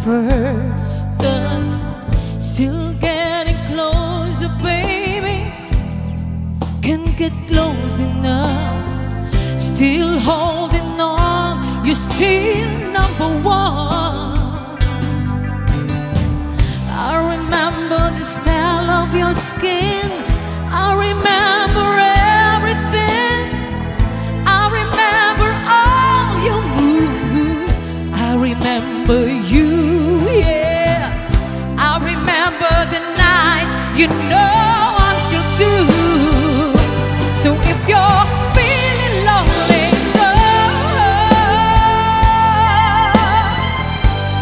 first touch, still getting closer, baby. Can't get close enough, still holding on, you're still number one. I remember the smell of your skin, I remember everything, I remember all your moves, I remember you, yeah. I remember the nights, you know I'm still too. So if you're feeling lonely,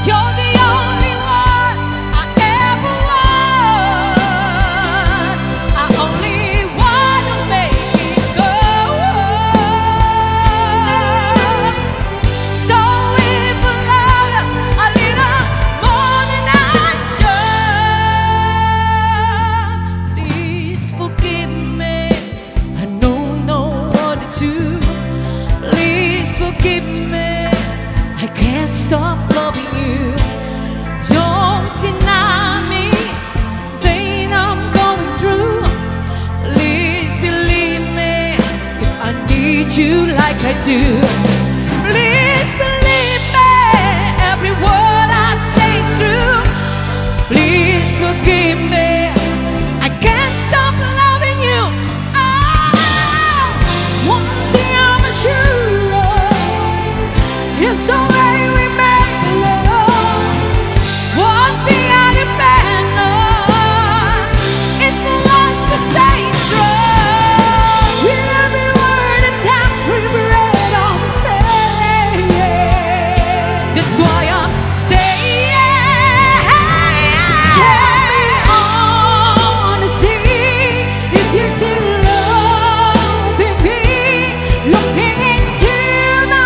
you're the only one I ever want. I only wanna make it go. So if I love you a little more than I should, please forgive me. I don't know what to do. Please forgive me. I can't stop loving you. Don't deny me pain I'm going through. Please believe me if I need you like I do. Please believe me, every word I say is true. Please forgive me, I can't stop loving you. One thing I'm sure of is the way we make love. One thing I depend on is for us to stay strong. With every word and every breath I'm saying, that's why I'm saying, tell me honestly if you're still loving me. Looking into my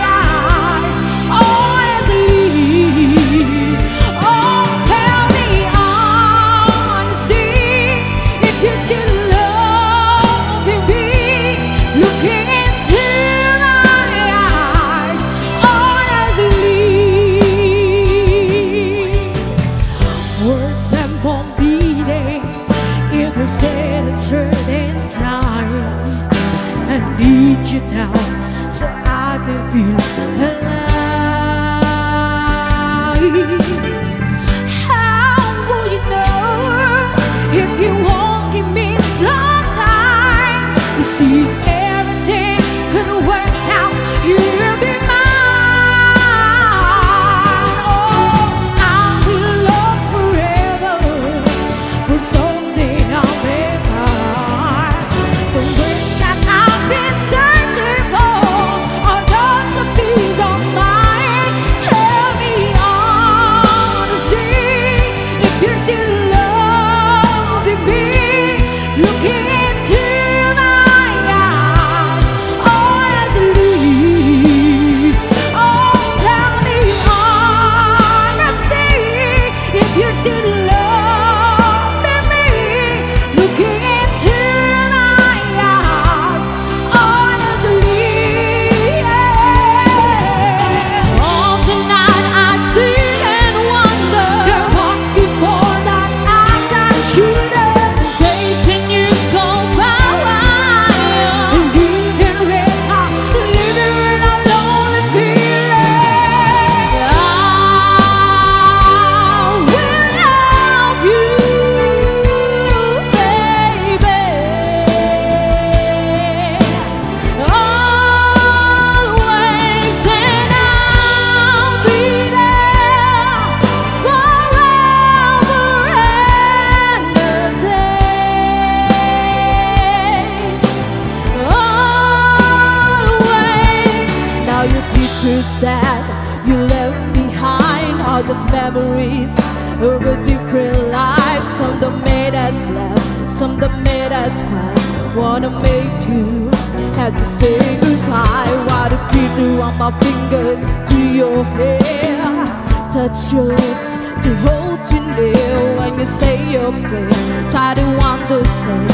eyes, honestly. Oh, tell me honestly if you're still loving me. Looking into my eyes, honestly. Words and won't beating if they're said at certain times. I need you now so I can feel alive. How will you know if you won't give me some time to see if everything could work out? You'll be mine. Oh, I'll be lost forever for something I'll never. The words that I've been searching for are those of peace of mind. Tell me honestly if you're still loving me. Looking into my eyes, honestly. Oh, tell me honestly if you're still loving me. Looking into my eyes, honestly. All the night I sit and wonder, there must be more that I can shoot at. Days and years go by, and even when I'm living in a lonely feeling, I will love you, baby. Always, and I'll be there forever and a day. Always. Now your pictures that you left behind are just memories of a different life. Some that made us laugh, some that made us cry. Wanna make you have to say goodbye. Why to keep you on my fingers to your hair, touch your lips to hold you near when you say your prayer. Try to understand,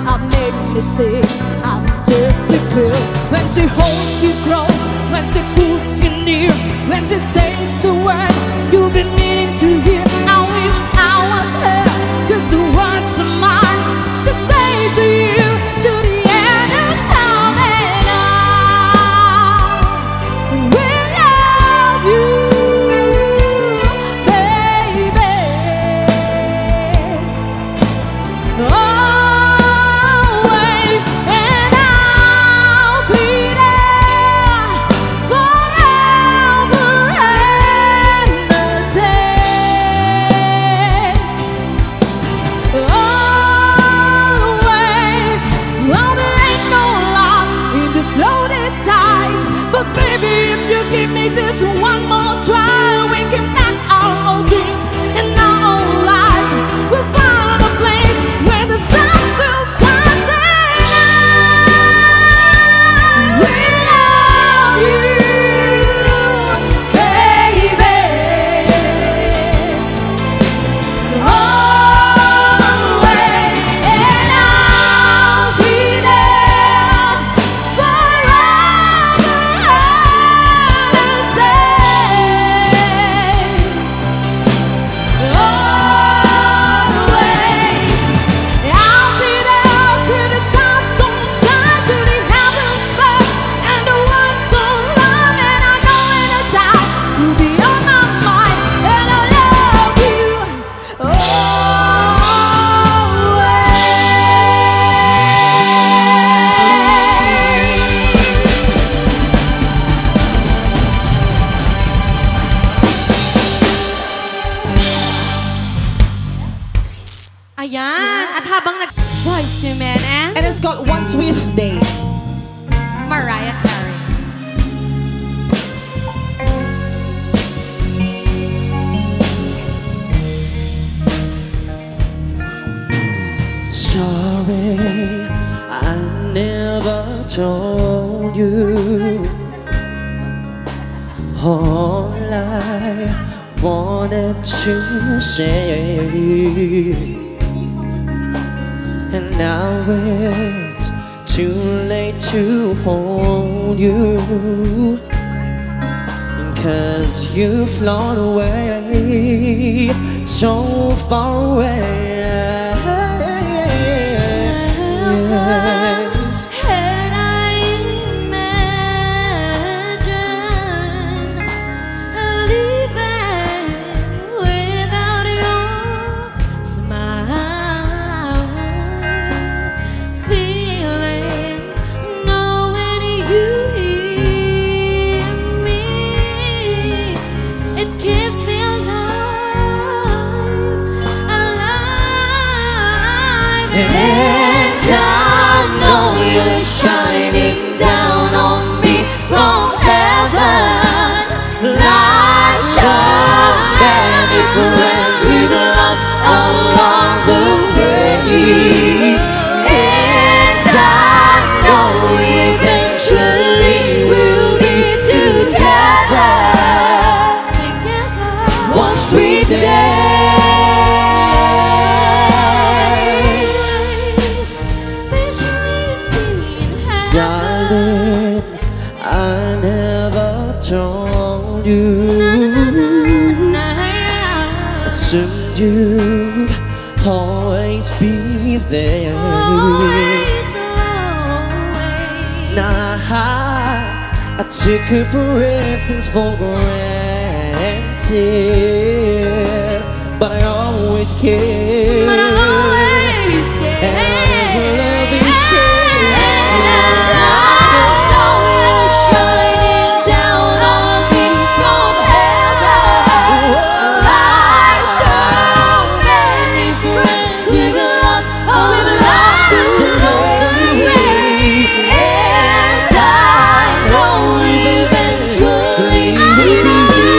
I made a mistake, I'm just a girl. When she holds you close, when she pulls you near, when she says the word you've been needing to hear. I wish I was her, 'cause the words of mine could say to you, to the end of time, and I will love you, baby. Always, and I'll be there forever and a day. Always, well, there ain't no love in this loaded dice, but baby, if you give me this one more try, we can back our old dreams and our old lives. We'll find a place where the sun still shines, and I will love you, baby. Always, and I'll be there forever and a day. Always, I'll be there till the sun's don't shine, till the heavens burn and the world's so long, and I know when I die you'll be on my mind, and I love you Ayan. At habang Boyz II Men and And it's called One Sweet Day. Mariah Carey. Sorry, I never told you all I wanted to say, and now it's too late to hold you, 'cause you've flown away, so far away. Yes. Had I imagined living without your smile, feeling, knowing you hear me, it keeps me alive, alive. And I know you're shining down on me from heaven, like so many friends we've lost along the way. And I know eventually we'll be together, one sweet day. Darling, I never told you. Assumed you'd always be there. Nah, I took her presence for granted, but I always cared. But I always cared. And as love is shared, And I know you're shining down on me from heaven, like so many friends we've lost along the way. And I know eventually we'll be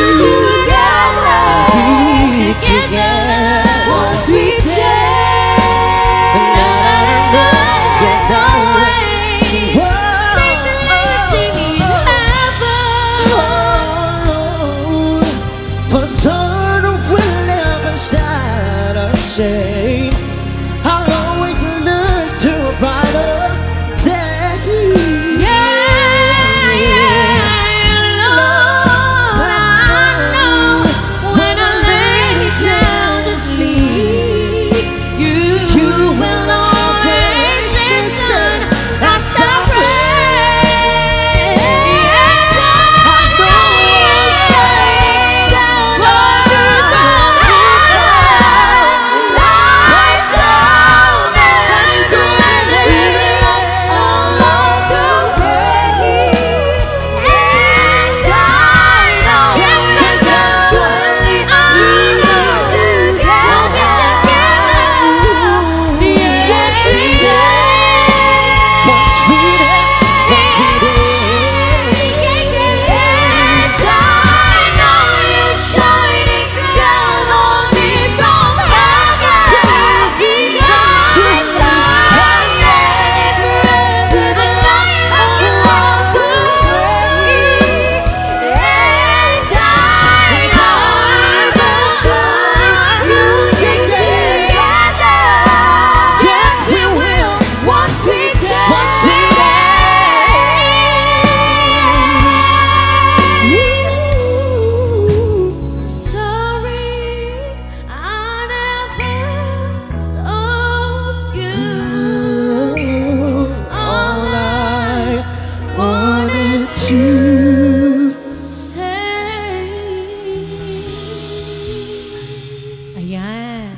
together, one sweet Ayan.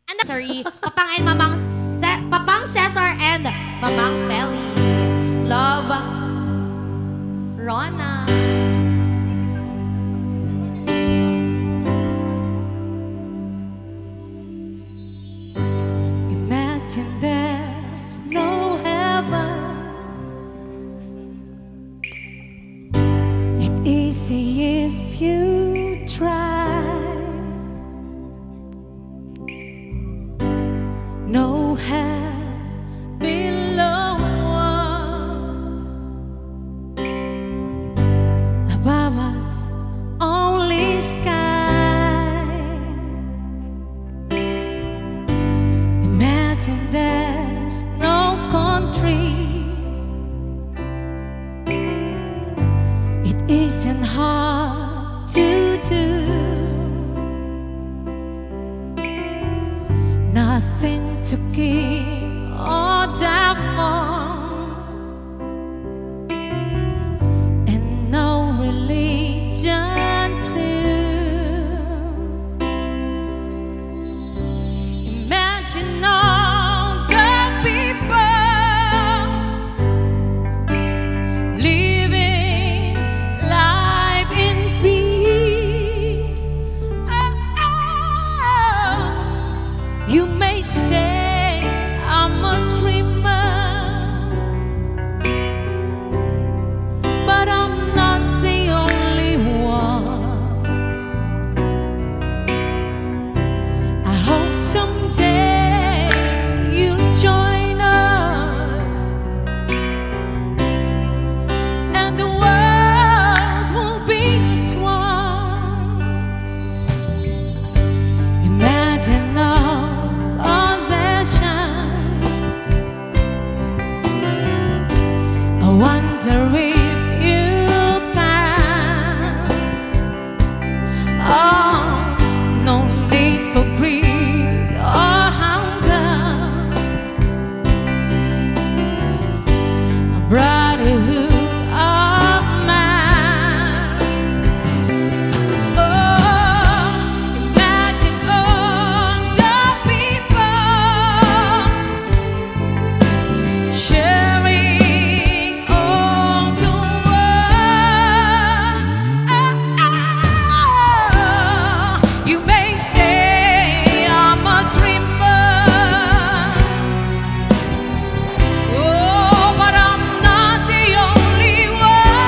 And sorry, Papang Cesar and Mamang Feli. Love, Rona. Imagine there's no heaven. It's easy if you try. No hell below us, above us only sky. Imagine there's no countries. It isn't hard to do. Nothing to keep or die for, and no religion too. Imagine all the people living life in peace. You may say I'm a dreamer, but I'm not the only one. I hope someday you'll join us, and the world will be as one. Imagine all possessions. I wonder if you can. Oh, no need for greed or hunger. A brotherhood of man. Oh, imagine all the people sharing all the world. You may say I'm a dreamer, oh, but I'm not the only one.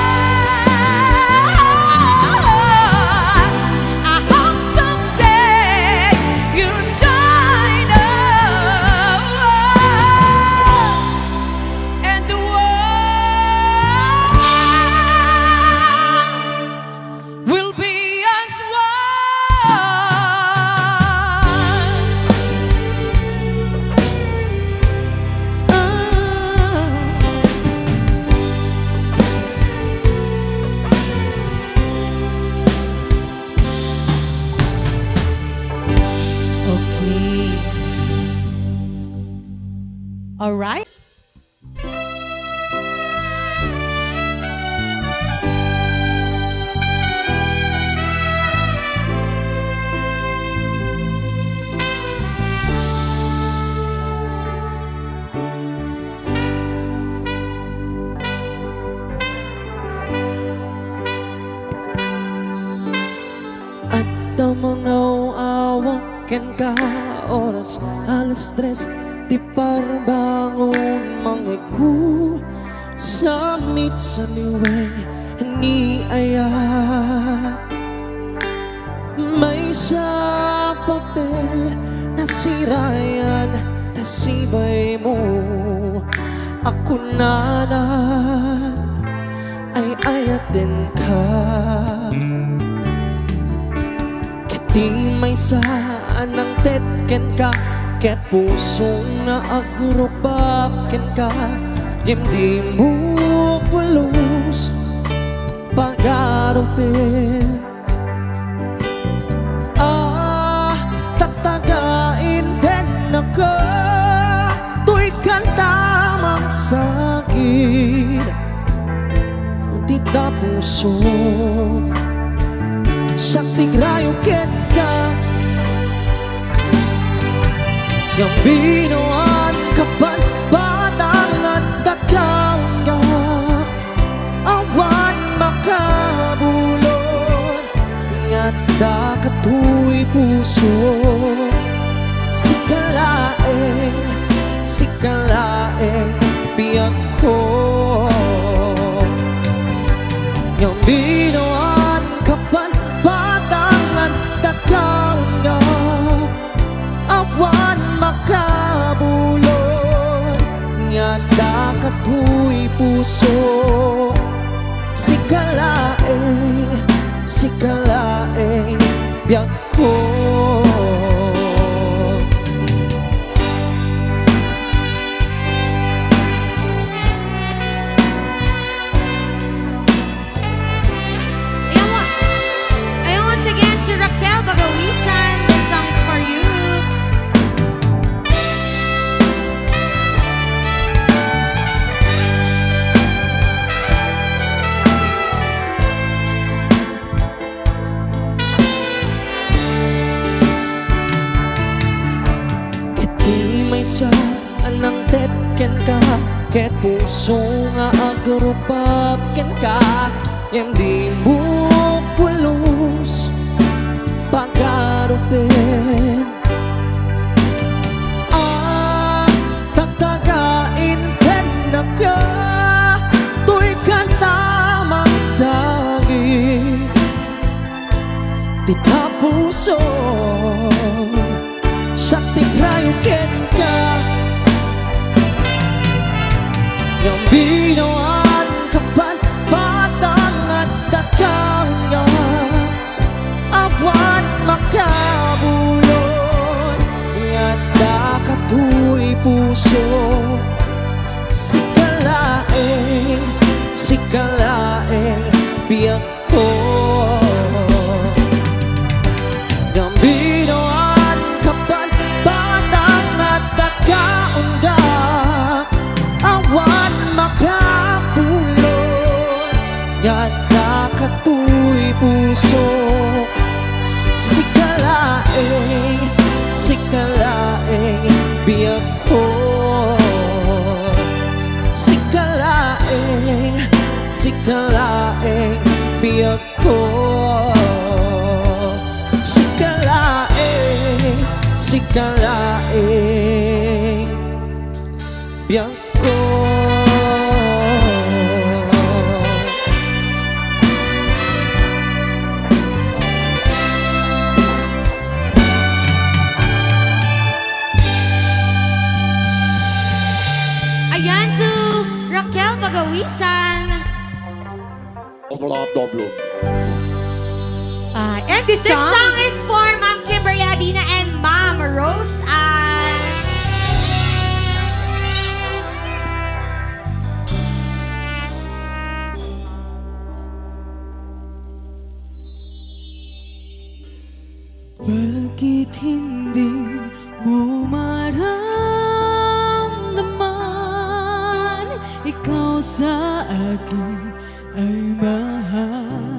I hope someday you'll join us, and the world will be as one. Okay. All right. At damanaw awaken ka oras alas 3, di parbangon mangagbu samit sa niway ni aya. May sa papel na sirayan tasibay mo ako na ay ayatin ka. Di may saan ang tetken ka, ket pusong na agurupapken ka. Di mo pulos pag-arupin. Tatagain din ako, to'y kantamang sakit. Di ta puso sa tigrayo ken ka. Yang binuan kapan batang at tatangga, awan makabulon ngada katuy puso. Sikalaeng biyak ko. Yang binuan kapan batang at tatangga, awan makabulon ngada katuy puso. Sikalaeng biyak ko. Raquel Bagawisan, this song is for you. Iti may siya anang tetken ka, ket puso nga agrupap ken ka. Yang di mo pulos pagkarupin, tagtagain ken na ka, tuy kanta magsagi di na puso. Sa tigrayo ken ka, yang binuan kapan batang at tatangga, awan makabulon ngada katuy puso. Sikalaeng biyak ko. Yang binuan kapan batang at tatangga, awan makabulon ngada katuy puso. Sikalaeng biyak ko. Sikalaeng biyak ko. Sikalaeng biyak ko. Ayan to Raquel Bagawisan. And this song is for Ma'am Kimberly Adina and Ma'am Rose Ann. Bakit hindi mo maramdaman ikaw sa akin ay mahalaga?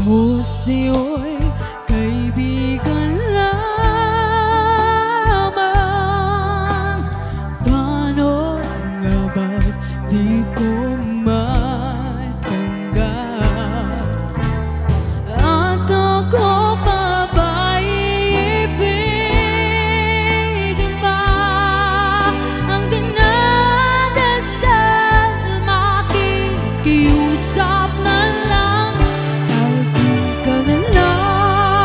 Ako sa'yo'y kaibigan lamang. Paano nga ba't di ko matanggap? At ako pa ba'y ibigin pa? Ang dinadasal makikiusap na lang, tawagin ka na lang.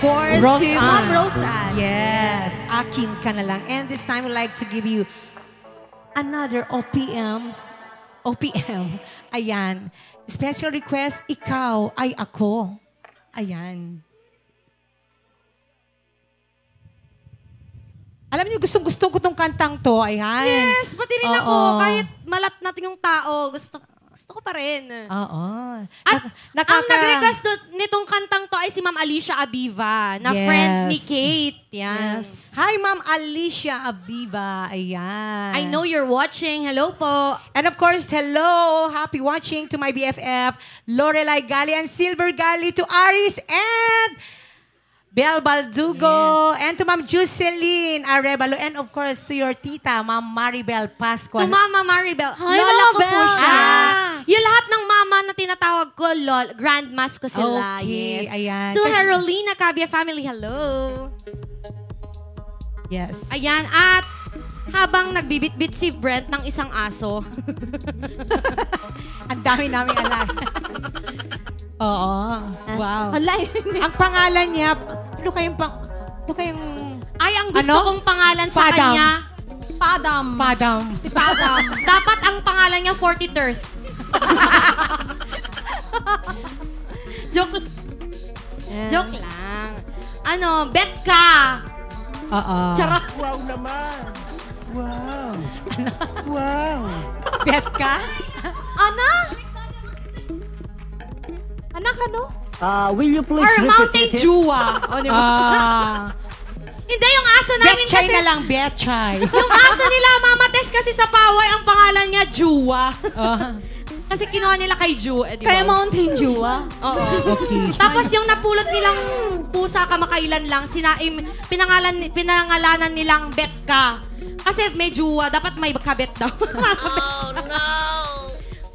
course, Rose to Ann. Ma'am Rose Ann. Yes, akin ka na lang. And this time, we'd like to give you another OPM. Ayan. Special request, ikaw ay ako. Ayan. Alam niyo, gustong-gusto ko tong kantang to. Ayan. Yes, pati rin ako. Oo. Kahit malat natin yung tao, gusto ko pa rin. Oo. At ang nag-request nitong kantang to ay si Ma'am Alicia Abiva, na Yes. friend ni Kate. Yan. Hi, Ma'am Alicia Abiba. Ayan. I know you're watching. Hello po. And of course, hello, happy watching to my BFF, Lorelai Gali and Silver Gali, to Aris and Bel Baldugo, and to Ma'am Jocelyn Arevalo, and of course to your tita, Ma'am Maribel Pascual. To Mama Maribel. Hi, Lola Mama ko po Bel. siya. Ah. Yung lahat ng mama na tinatawag ko, grandmas ko sila. Okay, Yes. ayan. To Kasi- Herolina Cabia family, hello. Yes. Ayan, at habang nagbibit-bit si Brent ng isang aso. Ang dami namin alam. Oo. Wow. Hala, Ang pangalan niya, ano kayong ay, ang gusto Ano? kong pangalan sa Padam. kanya, Padam. Padam. Si Padam. Dapat ang pangalan niya 43rd. Joke. Joke lang. Ano, Betka. Oo. Charot. Wow naman! Wow! Ano? Wow! Bet ka? Ana? Anak ano? Will you please Or repeat Mountain it? Dew. O, di ba? Hindi, yung aso namin Betchay kasi... na lang, Betchay. Yung aso nila, Mama Tess kasi sa Paway, ang pangalan niya, Jua. Kasi kinuha nila kay Ju. Eh, di ba? Kaya Mountain Dew, ah. Oo. Okay. Tapos yung napulot nilang pusa kamakailan lang, pinangalanan nilang Betka. Kasi may Jua, dapat may kabet daw. Oh, no!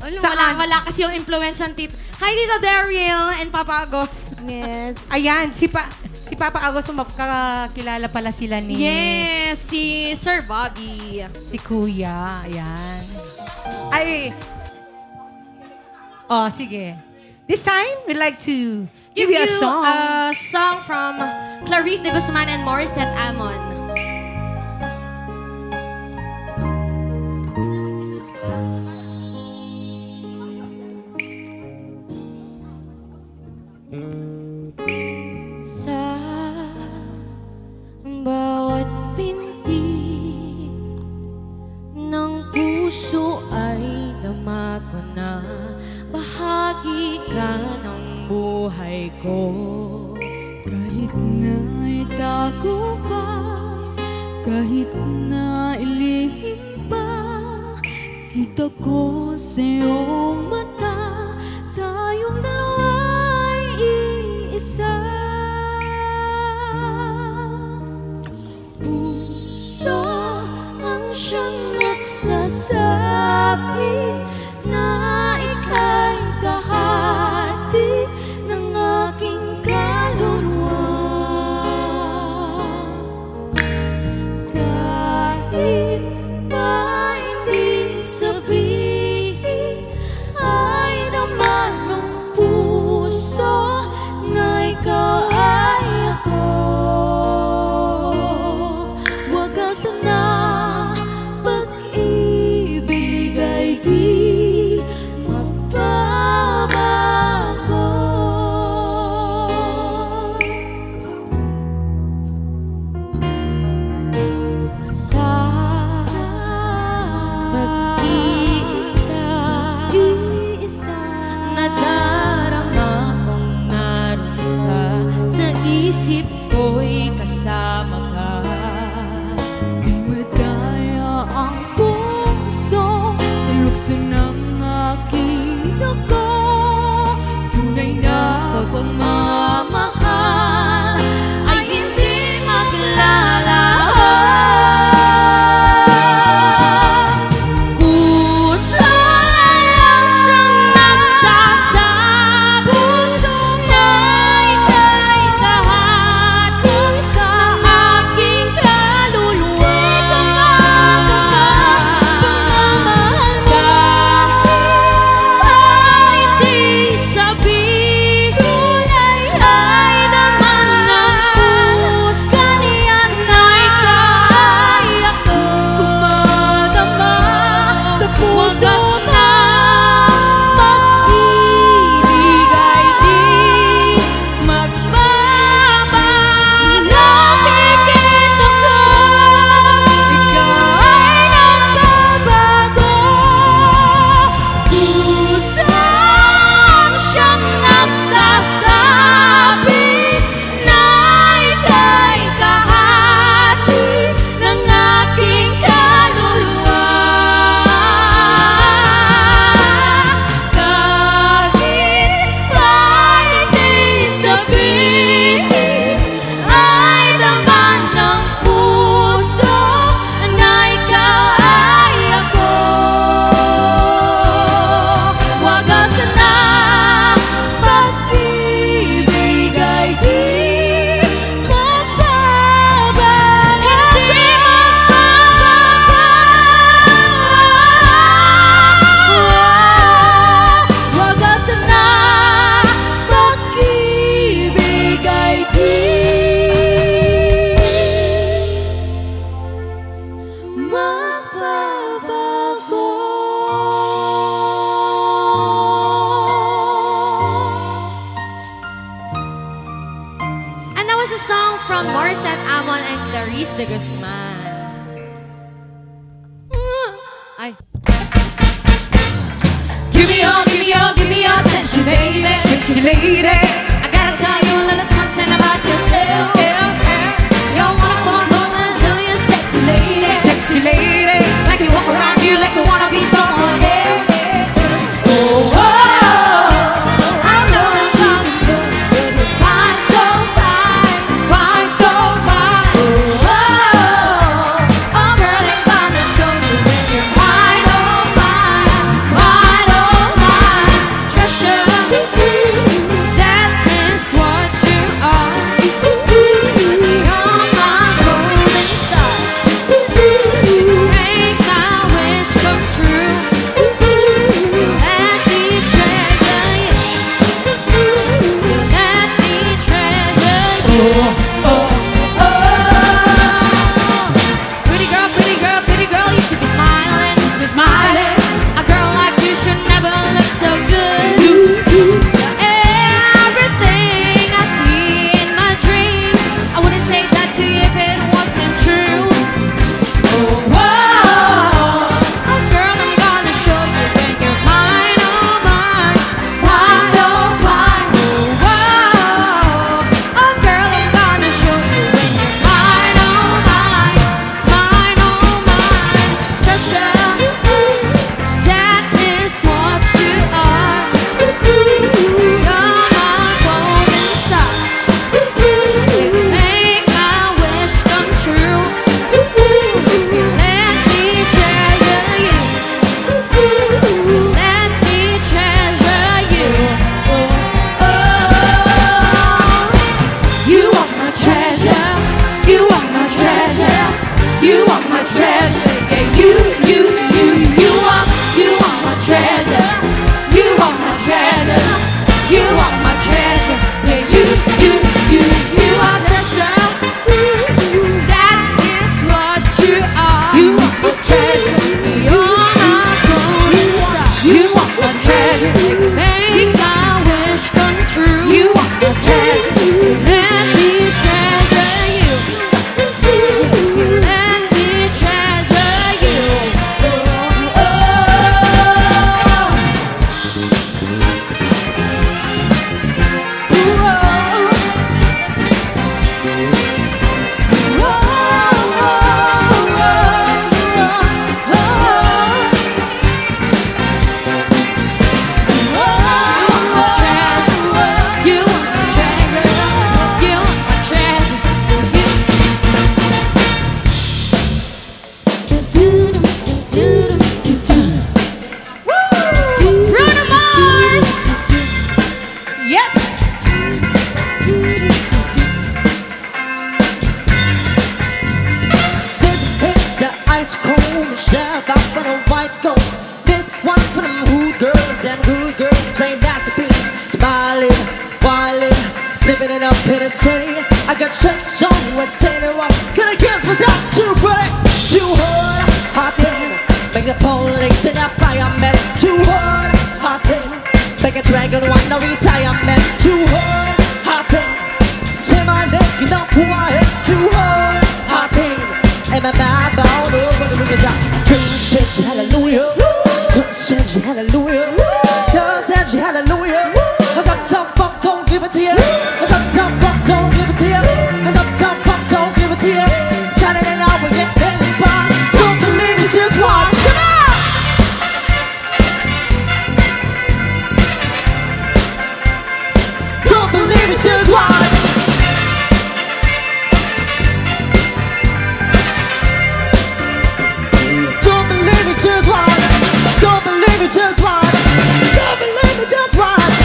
Wala kasi yung influence ng tito. Hi, Tita Daryl and Papa Agos. Yes. Ayan, si Papa Agos, magkakilala pala sila ni... Yes, si Sir Bobby. Si Kuya. Ayan. Ay... Oh, sige. This time, we'd like to give you a song. A song from Clarice de Guzman and Morissette Amon. Sa bawat pinti ng puso ay dama ko na bahagi ka ng buhay ko. Kahit na itago pa, kahit na ilihim pa, kita ko sa iyong mata, tayong dalawa'y iisa. Puso ang siyang nagsasabi na ika'y kahati ng aking kaluluwa. Kahit pa hindi sabihin, ay naman ng puso na ikaw ay ako. Wagas na pag-ibig ay di Maurice de Guzman. Ay. Give me your attention, baby. Sexy lady, I gotta tell you a little something about yourself. You're wonderful, gonna tell you, sexy lady. sexy lady. Like you walk around here like you wanna be someone else. Oh, I know I'm trying to do, but you're fine, so fine, fine, so fine. Oh, girl, I'm gonna show you when you're mine, oh mine, mine, oh mine. Treasure, that is what you are. You're my golden star. Make my wish come true. Let me treasure you. Let me treasure you. Pretty girl, you should be smiling, smiling. A girl like you should never look so good. You're everything I see in my dreams. I wouldn't say that to you if it wasn't true. Oh, girl, I'm gonna show you when you're mine, oh mine, mine, so fine. Oh, girl, I'm gonna show you when you're mine, oh mine, mine, oh mine. Treasure, that is what you are. You're my golden star. Make my wish come true. Let me treasure you. Let me treasure you. You are my treasure. You are my treasure. You are my treasure. Yeah, you are my treasure. You are my treasure. You are my treasure. Yeah, you are treasure. That is what you are. You are my treasure. You're my golden star. You are my treasure. Make my wish come true. You are my treasure. Let me treasure you. Let me treasure you. Bruno Mars! Yes! This is the ice cream chef out for the white gold. This one's for them good girls, rain masterpiece. Smiling, wildin', living it up in the city. I got tricks on with Taylor Rock. Can I kiss myself too pretty? Too hard, hot damn. Make the police in a fireman. Too hard, hot damn. Make a dragon wanna retirement. Too hard, hot damn. Say my name, you know who I am. Too hard, hot damn. And my mind bound over the ring is out. Girl said you hallelujah. Girl said you hallelujah. Girl said you hallelujah. Top, fuck, don't give it to you. Top, fuck, don't give it to you. Top, fuck, don't give it to you. Saturday night we get in the spot. Don't believe it, just watch. Come on! Don't believe it, just watch. Don't believe it, just watch. Don't believe it, just watch. Don't believe it, just watch.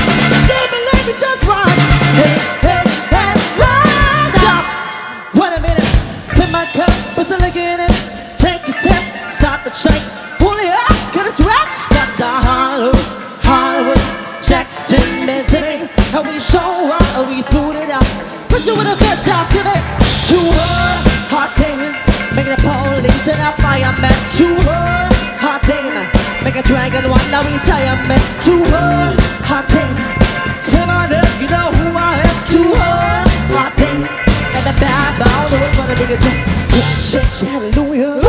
Don't believe it, just watch. Hey, hey, hey, rise up. Wait a minute. Fill my cup, put some liquor in it. Take a step, start the shake. Pull it up, get it stretch. Got the Hollywood, Jackson, Mississippi. And we show up, and we smooth it out. Put you in a fish house, give it. Too hard damn. Make the police and a fireman. Too hard damn. Make a dragon wanna retirement. Too hard damn. Say my name, you know who I am. Too hard damn. And the bad bound, the one for the bigger Says you hallelujah.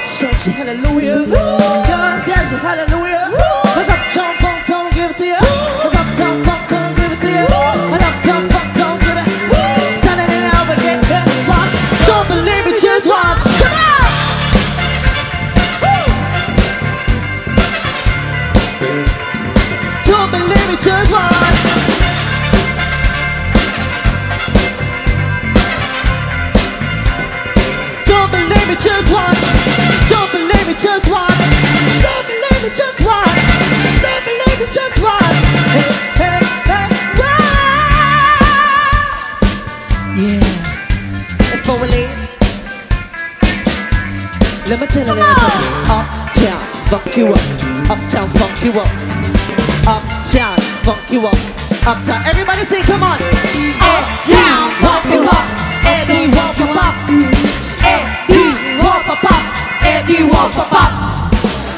Says you hallelujah. God says you hallelujah. Cause uptown funk don't give it to you. Cause uptown funk don't give it to you. Cause uptown funk don't give it. Saturday night we get in the spot. Don't believe me, just watch. Come on. Don't believe me, just watch. Don't believe me, just watch. Don't believe me, just watch. Don't believe me, just watch. Don't believe me, just watch. Hey, hey, hey, wow. Yeah. If I leave, let me tell you this. Uptown, funk you up. Uptown, funk you up. Uptown, funk you up. Uptown, everybody sing, come on. Uptown, funk you up. Eddie, walk you up. Eddie, walk up, up. Eddie, walk up, up.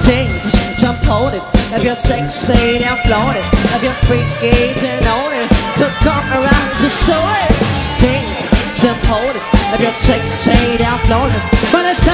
Dance, jump on it. If you're sexy, then float it. If you're freaky, then own it. To come around, just show it. Dance, jump on it. If you're sexy, then float it. But it's